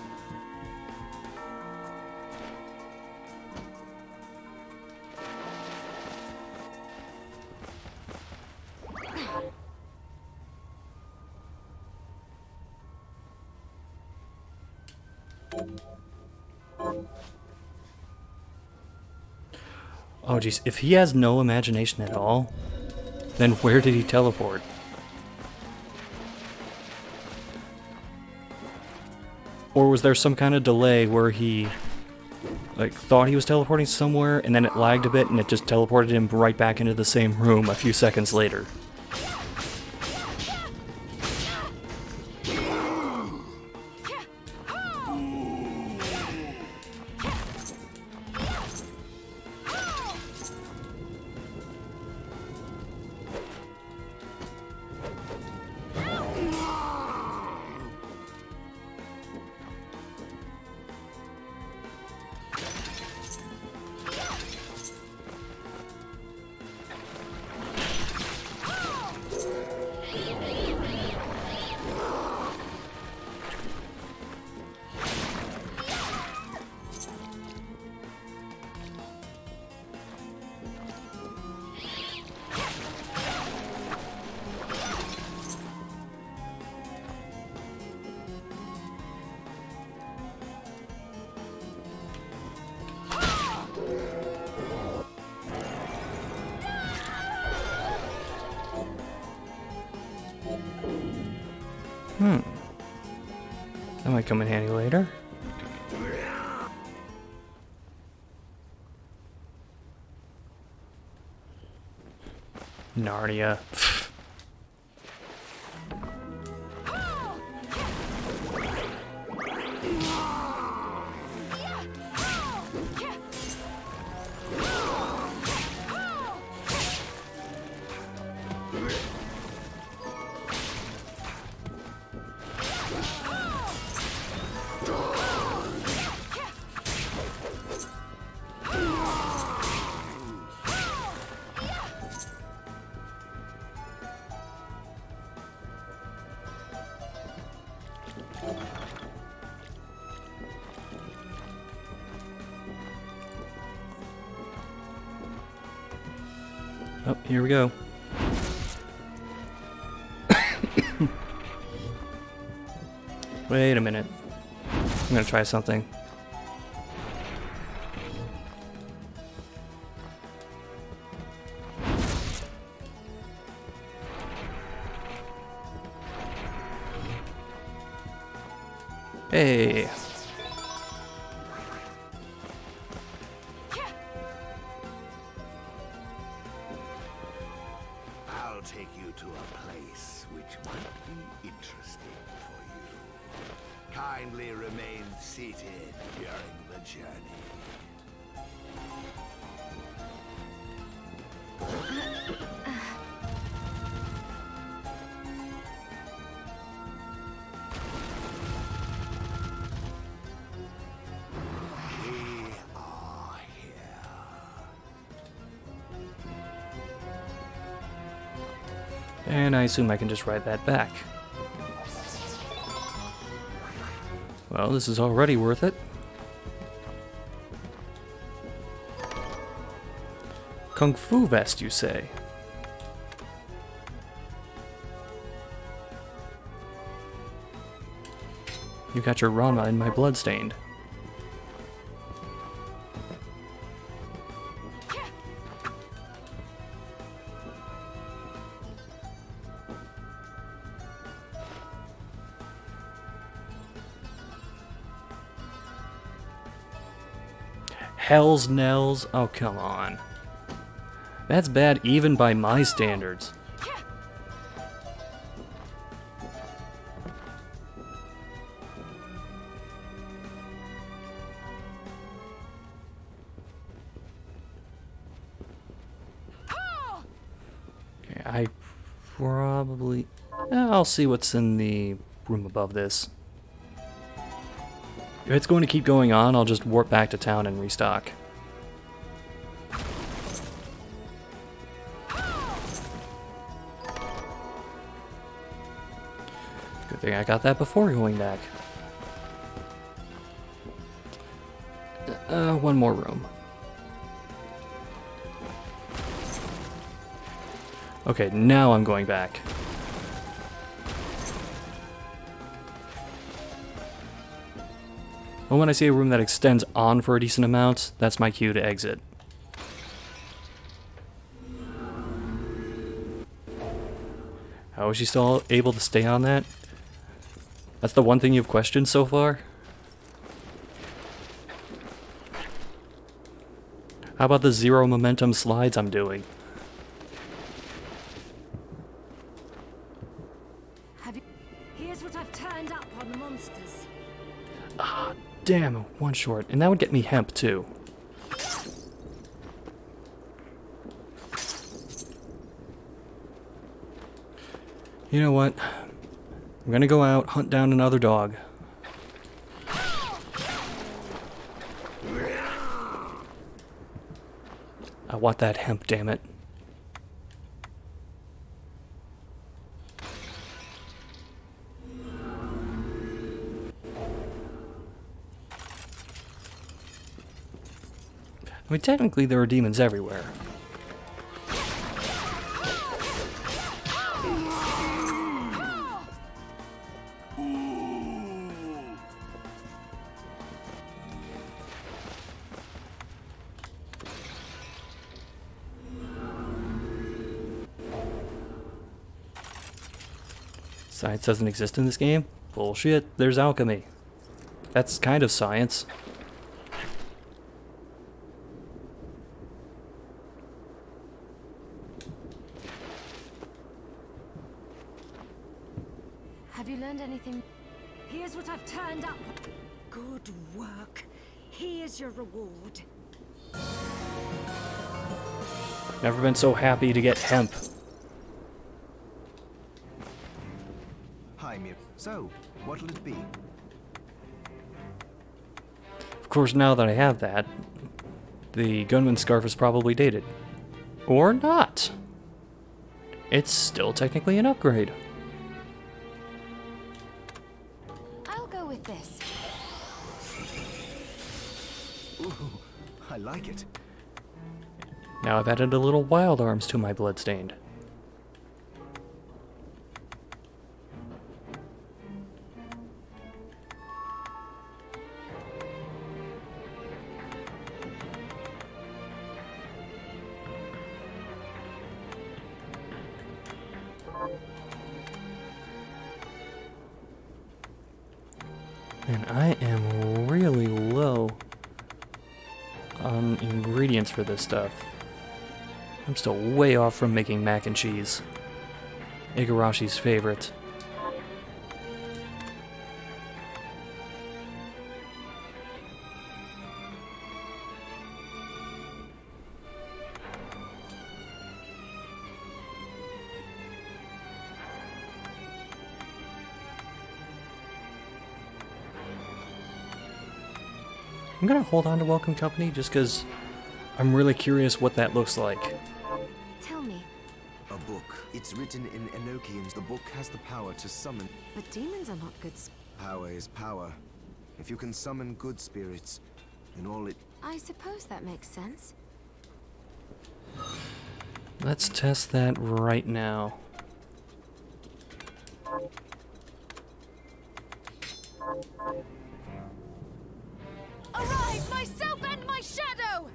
[SPEAKER 1] Oh jeez, if he has no imagination at all, then where did he teleport? Or was there some kind of delay where he like thought he was teleporting somewhere and then it lagged a bit and it just teleported him right back into the same room a few seconds later? That might come in handy later. Narnia. Oh, here we go. Wait a minute. I'm gonna try something. Hey.
[SPEAKER 8] I'll take you to a place which might be interesting for you. Kindly remain seated during the journey. We are here.
[SPEAKER 1] And I assume I can just ride that back. Well, this is already worth it. Kung Fu vest, you say? You got your Rama in my Bloodstained. Hell's Nels? Oh, come on. That's bad even by my standards. Okay, I probably... I'll see what's in the room above this. If it's going to keep going on, I'll just warp back to town and restock. Good thing I got that before going back. One more room. Okay, now I'm going back. Well, when I see a room that extends on for a decent amount, that's my cue to exit. Oh, is she still able to stay on that? That's the one thing you've questioned so far? How about the zero momentum slides I'm doing?
[SPEAKER 7] Here's what I've turned up on the monsters.
[SPEAKER 1] Ah, damn, one short. And that would get me hemp, too. You know what? I'm gonna go out, hunt down another dog. I want that hemp, damn it. I mean, technically there are demons everywhere. Science doesn't exist in this game? Bullshit, there's alchemy. That's kind of science.
[SPEAKER 6] Have you learned anything?
[SPEAKER 7] Here's what I've turned up. Good work. Here's your reward.
[SPEAKER 1] Never been so happy to get hemp.
[SPEAKER 5] Hi, Mir. So, what'll it be?
[SPEAKER 1] Of course, now that I have that, the gunman's scarf is probably dated. Or not. It's still technically an upgrade.
[SPEAKER 6] I'll go with this.
[SPEAKER 5] Ooh, I like it.
[SPEAKER 1] Now I've added a little wild arms to my Bloodstained. And I am really low on ingredients for this stuff. I'm still way off from making mac and cheese. Igarashi's favorite. I'm gonna hold on to Welcome Company just because I'm really curious what that looks like.
[SPEAKER 6] Tell me.
[SPEAKER 5] A book. It's written in Enochians. The book has the power to summon.
[SPEAKER 6] But demons are not good.
[SPEAKER 5] Power is power. If you can summon good spirits, then all it...
[SPEAKER 6] I suppose that makes sense.
[SPEAKER 1] Let's test that right now.
[SPEAKER 6] Arise, myself and my shadow!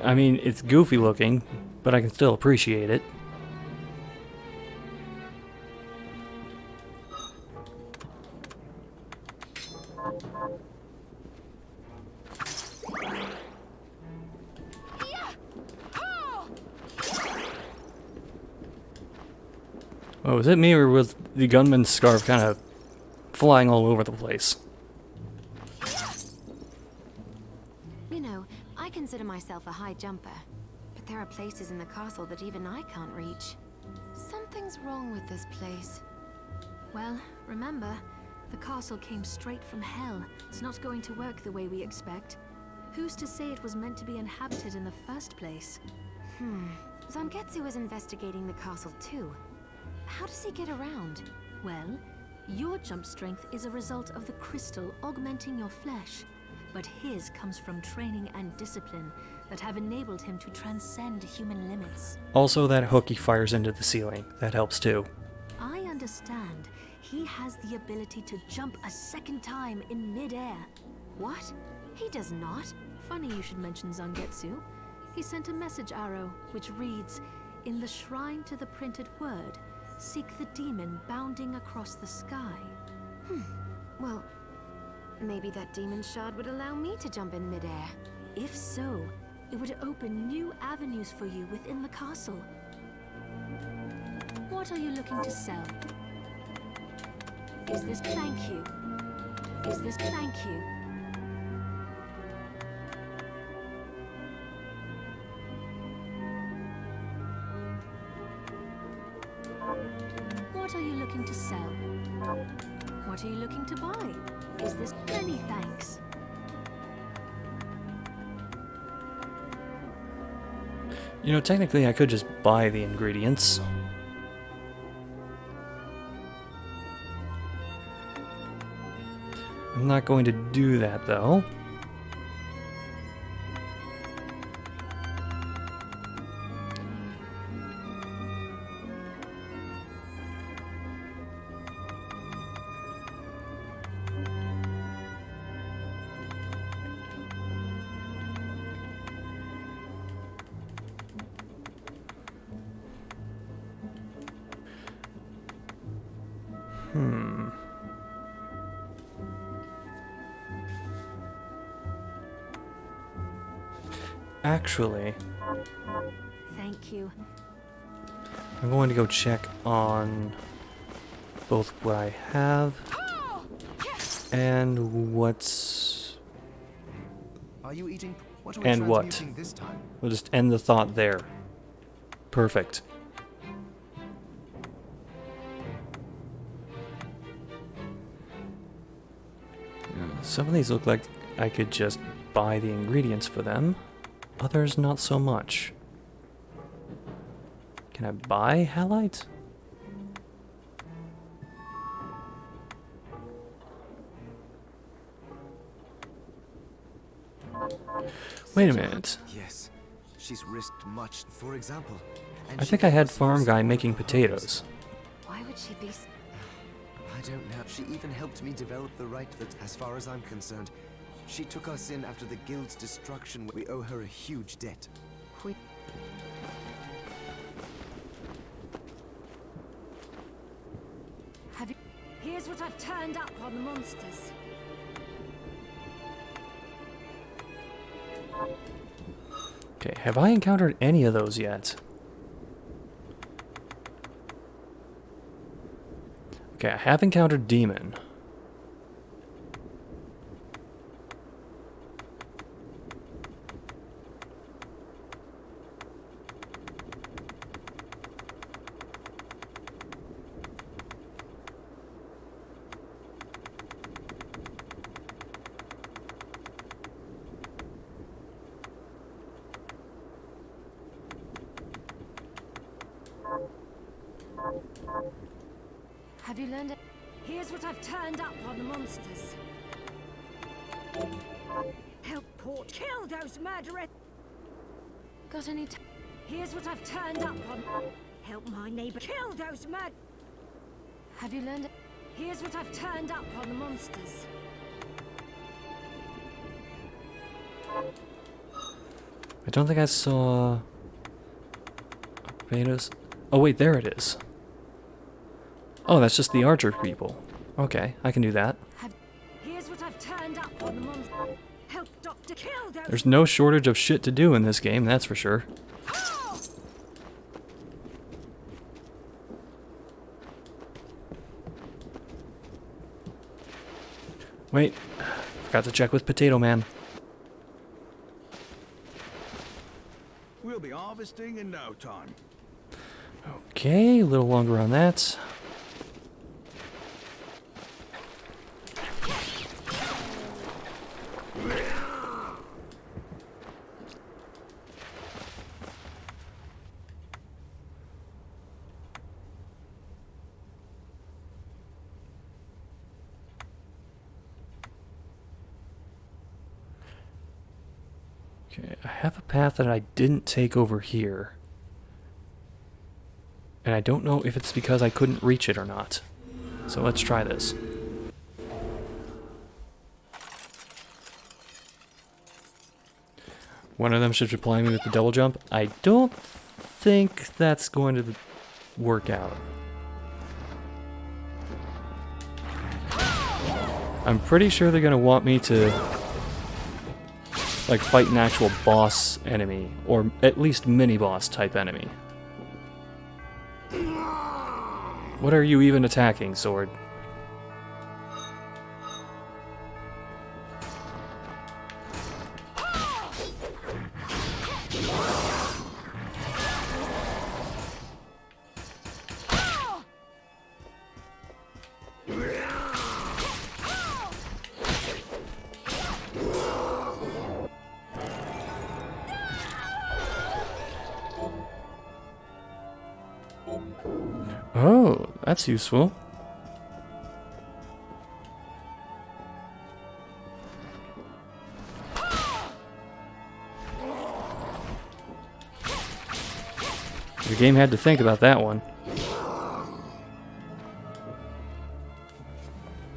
[SPEAKER 1] I mean, it's goofy looking, but I can still appreciate it. Oh, was it me or was the gunman's scarf kind of flying all over the place?
[SPEAKER 6] You know, I consider myself a high jumper, but there are places in the castle that even I can't reach. Something's wrong with this place. Well, remember, the castle came straight from hell. It's not going to work the way we expect. Who's to say it was meant to be inhabited in the first place? Zangetsu is investigating the castle too. How does he get around?
[SPEAKER 4] Well, your jump strength is a result of the crystal augmenting your flesh, but his comes from training and discipline that have enabled him to transcend human limits.
[SPEAKER 1] Also, that hook he fires into the ceiling. That helps too.
[SPEAKER 4] I understand. He has the ability to jump a second time in mid-air.
[SPEAKER 6] What? He does not.
[SPEAKER 4] Funny you should mention Zangetsu. He sent a message arrow, which reads, "In the shrine to the printed word, seek the demon bounding across the sky."
[SPEAKER 6] Well, maybe that demon shard would allow me to jump in midair.
[SPEAKER 4] If so, it would open new avenues for you within the castle. What are you looking to sell? Is this thank you? Is this thank you? What are you looking to sell? What are you looking to buy? Is this many thanks?
[SPEAKER 1] You know, technically I could just buy the ingredients. I'm not going to do that though. Actually,
[SPEAKER 4] Thank you.
[SPEAKER 1] I'm going to go check on both what I have and what's...
[SPEAKER 5] Are you eating? What are
[SPEAKER 1] And
[SPEAKER 5] we
[SPEAKER 1] what?
[SPEAKER 5] transmuting this time?
[SPEAKER 1] We'll just end the thought there. Perfect. Some of these look like I could just buy the ingredients for them. Others not so much. Can I buy halite? Wait a minute.
[SPEAKER 5] Yes, she's risked much. For example, and
[SPEAKER 1] I
[SPEAKER 5] she
[SPEAKER 1] think I had
[SPEAKER 5] was
[SPEAKER 1] farm guy
[SPEAKER 5] one
[SPEAKER 1] making
[SPEAKER 5] of her
[SPEAKER 1] potatoes.
[SPEAKER 6] Why would she be
[SPEAKER 5] I don't know. She even helped me develop the right that, as far as I'm concerned, she took us in after the guild's destruction. We owe her a huge debt.
[SPEAKER 7] Have you... Here's what I've turned up on the monsters.
[SPEAKER 1] Okay, have I encountered any of those yet? Okay, I have encountered demon.
[SPEAKER 6] Have you learned it?
[SPEAKER 7] Here's what I've turned up on the monsters. Help Port kill those murderers.
[SPEAKER 6] Got any
[SPEAKER 7] Here's what I've turned up on. Help my neighbor kill those murderers.
[SPEAKER 6] Have you learned it?
[SPEAKER 7] Here's what I've turned up on the monsters.
[SPEAKER 1] I don't think I saw... Potatoes. Oh wait, there it is. Oh, that's just the archer people. Okay, I can do that.
[SPEAKER 7] Here's what I've turned up on the monsters. Help Doctor kill those.
[SPEAKER 1] There's no shortage of shit to do in this game, that's for sure. Wait, forgot to check with Potato Man.
[SPEAKER 8] We'll be harvesting in no time.
[SPEAKER 1] Okay, a little longer on that. Okay, I have a path that I didn't take over here. And I don't know if it's because I couldn't reach it or not. So let's try this. One of them should supply me with the double jump. I don't think that's going to work out. I'm pretty sure they're going to want me to like fight an actual boss enemy, or at least mini-boss type enemy. What are you even attacking, sword? Oh, that's useful. The game had to think about that one.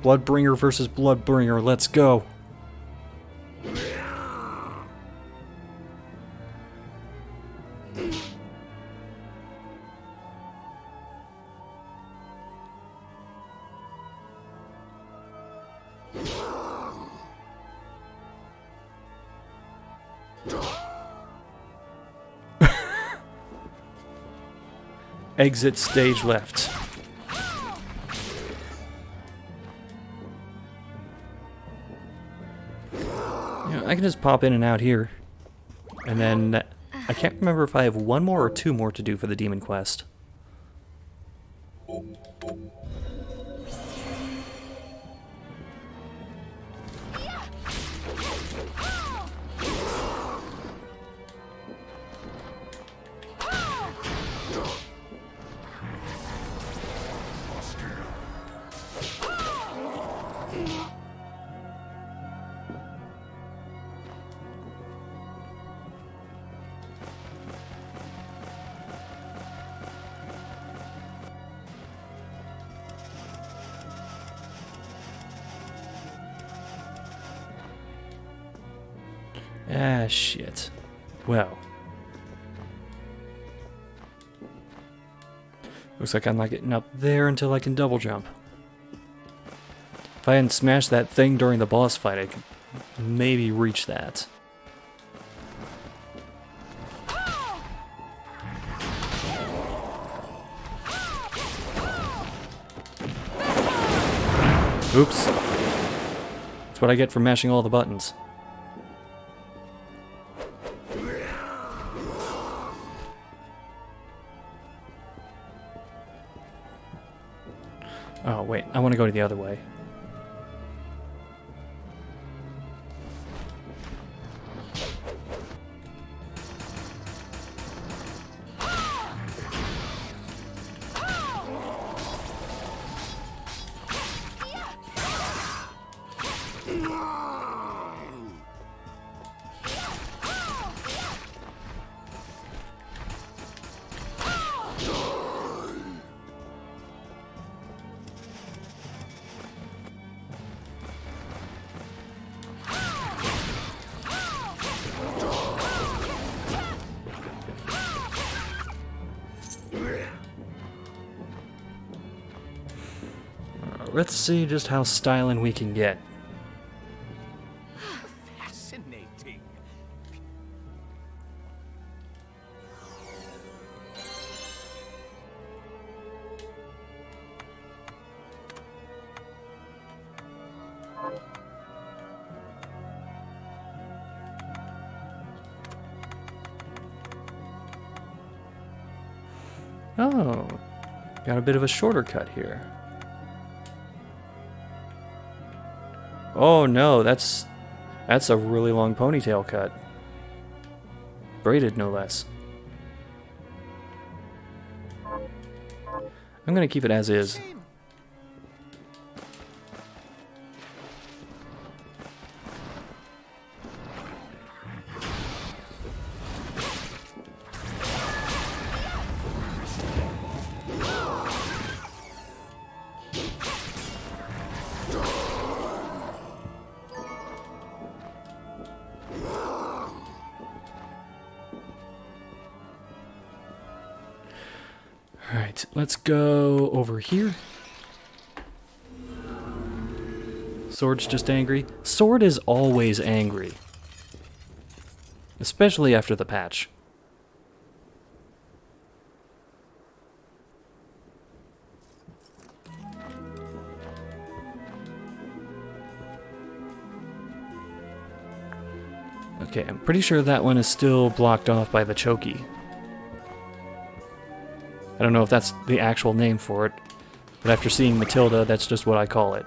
[SPEAKER 1] Bloodbringer versus Bloodbringer, let's go. Exit stage left. You know, I can just pop in and out here. And then I can't remember if I have one more or two more to do for the demon quest. Ah, shit. Well. Looks like I'm not getting up there until I can double jump. If I hadn't smashed that thing during the boss fight, I could maybe reach that. Oops. That's what I get for mashing all the buttons. Oh, wait, I want to go the other way. Let's see just how styling we can get.
[SPEAKER 10] Fascinating.
[SPEAKER 1] Oh, got a bit of a shorter cut here. Oh no, that's a really long ponytail cut. Braided, no less. I'm gonna keep it as is. Let's go over here. Sword's just angry. Sword is always angry. Especially after the patch. Okay, I'm pretty sure that one is still blocked off by the chokey. I don't know if that's the actual name for it, but after seeing Matilda, that's just what I call it.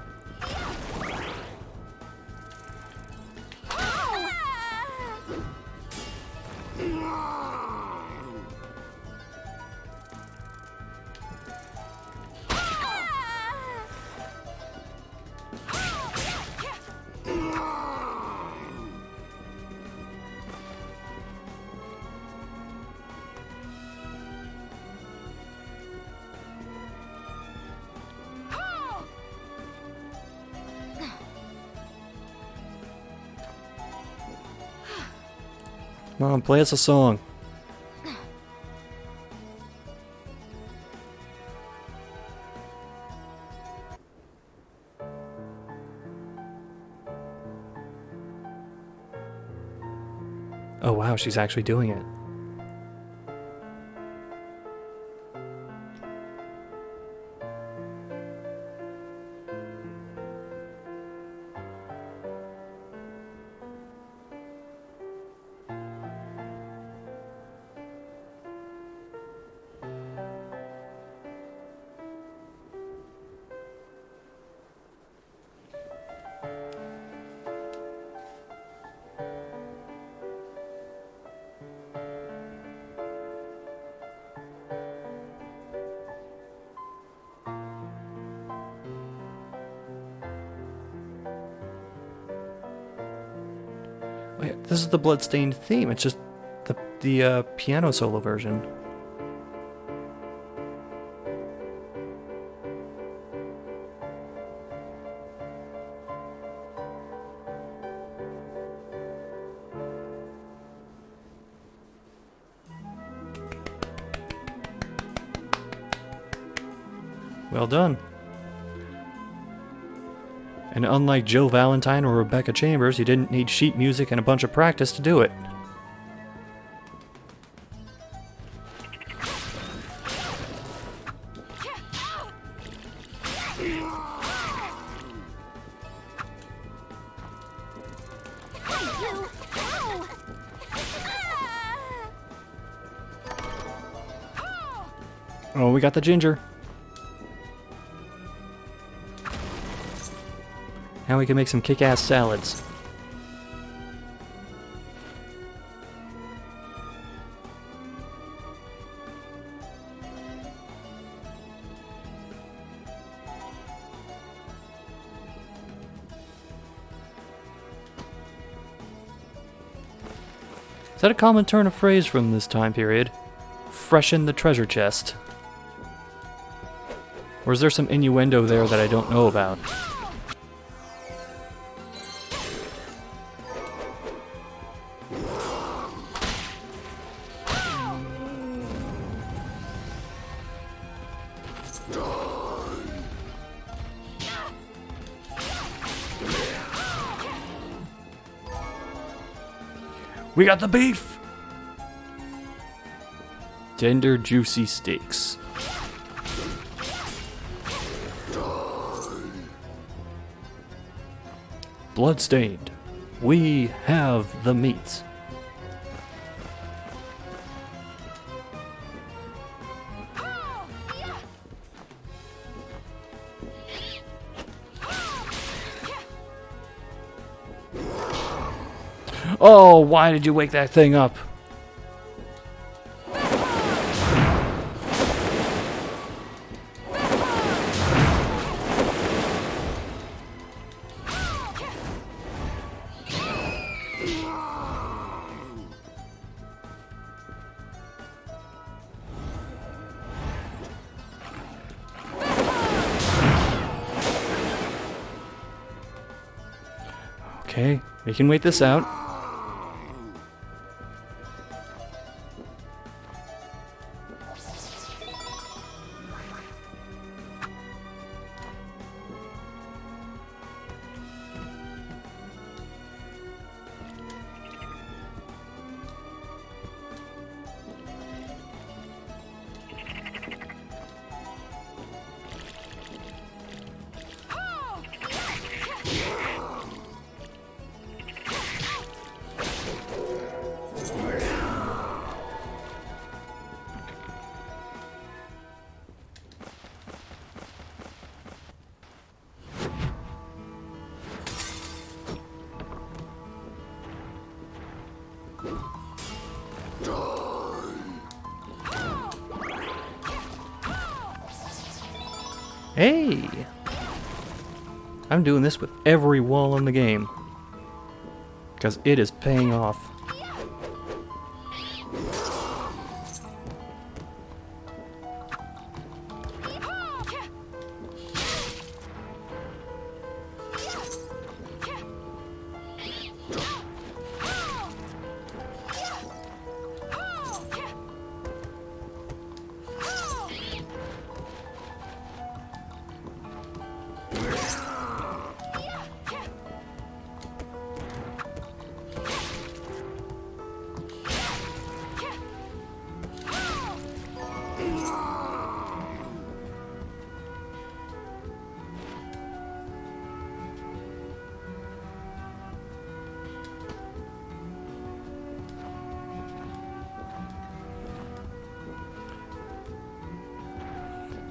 [SPEAKER 1] Come on, play us a song. Oh wow, she's actually doing it. Wait, this is the Bloodstained theme. It's just the piano solo version. Well done. And unlike Joe Valentine or Rebecca Chambers, you didn't need sheet music and a bunch of practice to do it. Oh, we got the ginger. Now we can make some kick-ass salads. Is that a common turn of phrase from this time period? Freshen the treasure chest. Or is there some innuendo there that I don't know about? We got the beef! Tender, juicy steaks. Bloodstained. We have the meat. Oh, why did you wake that thing up? Okay, we can wait this out. Hey! I'm doing this with every wall in the game. Because it is paying off.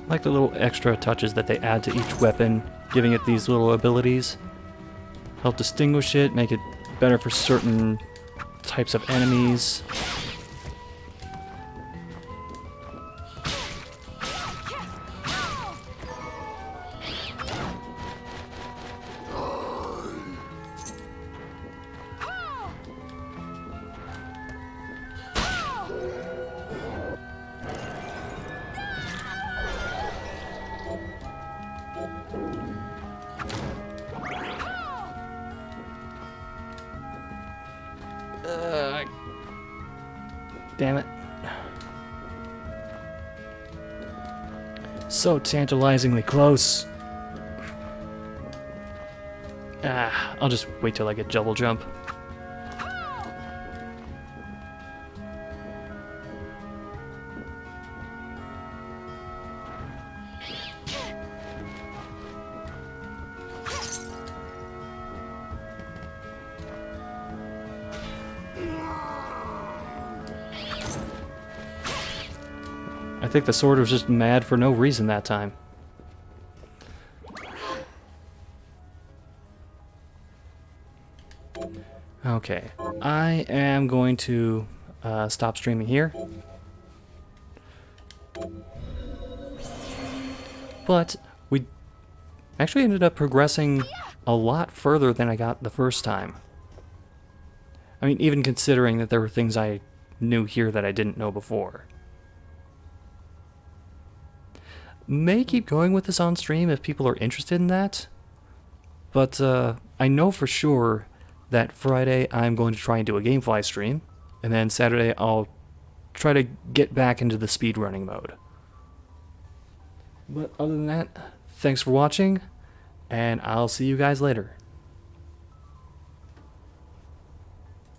[SPEAKER 1] Like the little extra touches that they add to each weapon, giving it these little abilities. Help distinguish it, make it better for certain types of enemies. Damn it. So tantalizingly close. I'll just wait till I get double jump. I think the sword was just mad for no reason that time. Okay, I am going to stop streaming here. But we actually ended up progressing a lot further than I got the first time. I mean, even considering that there were things I knew here that I didn't know before. May keep going with this on stream if people are interested in that. But I know for sure that Friday I'm going to try and do a Gamefly stream. And then Saturday I'll try to get back into the speedrunning mode. But other than that, thanks for watching. And I'll see you guys later.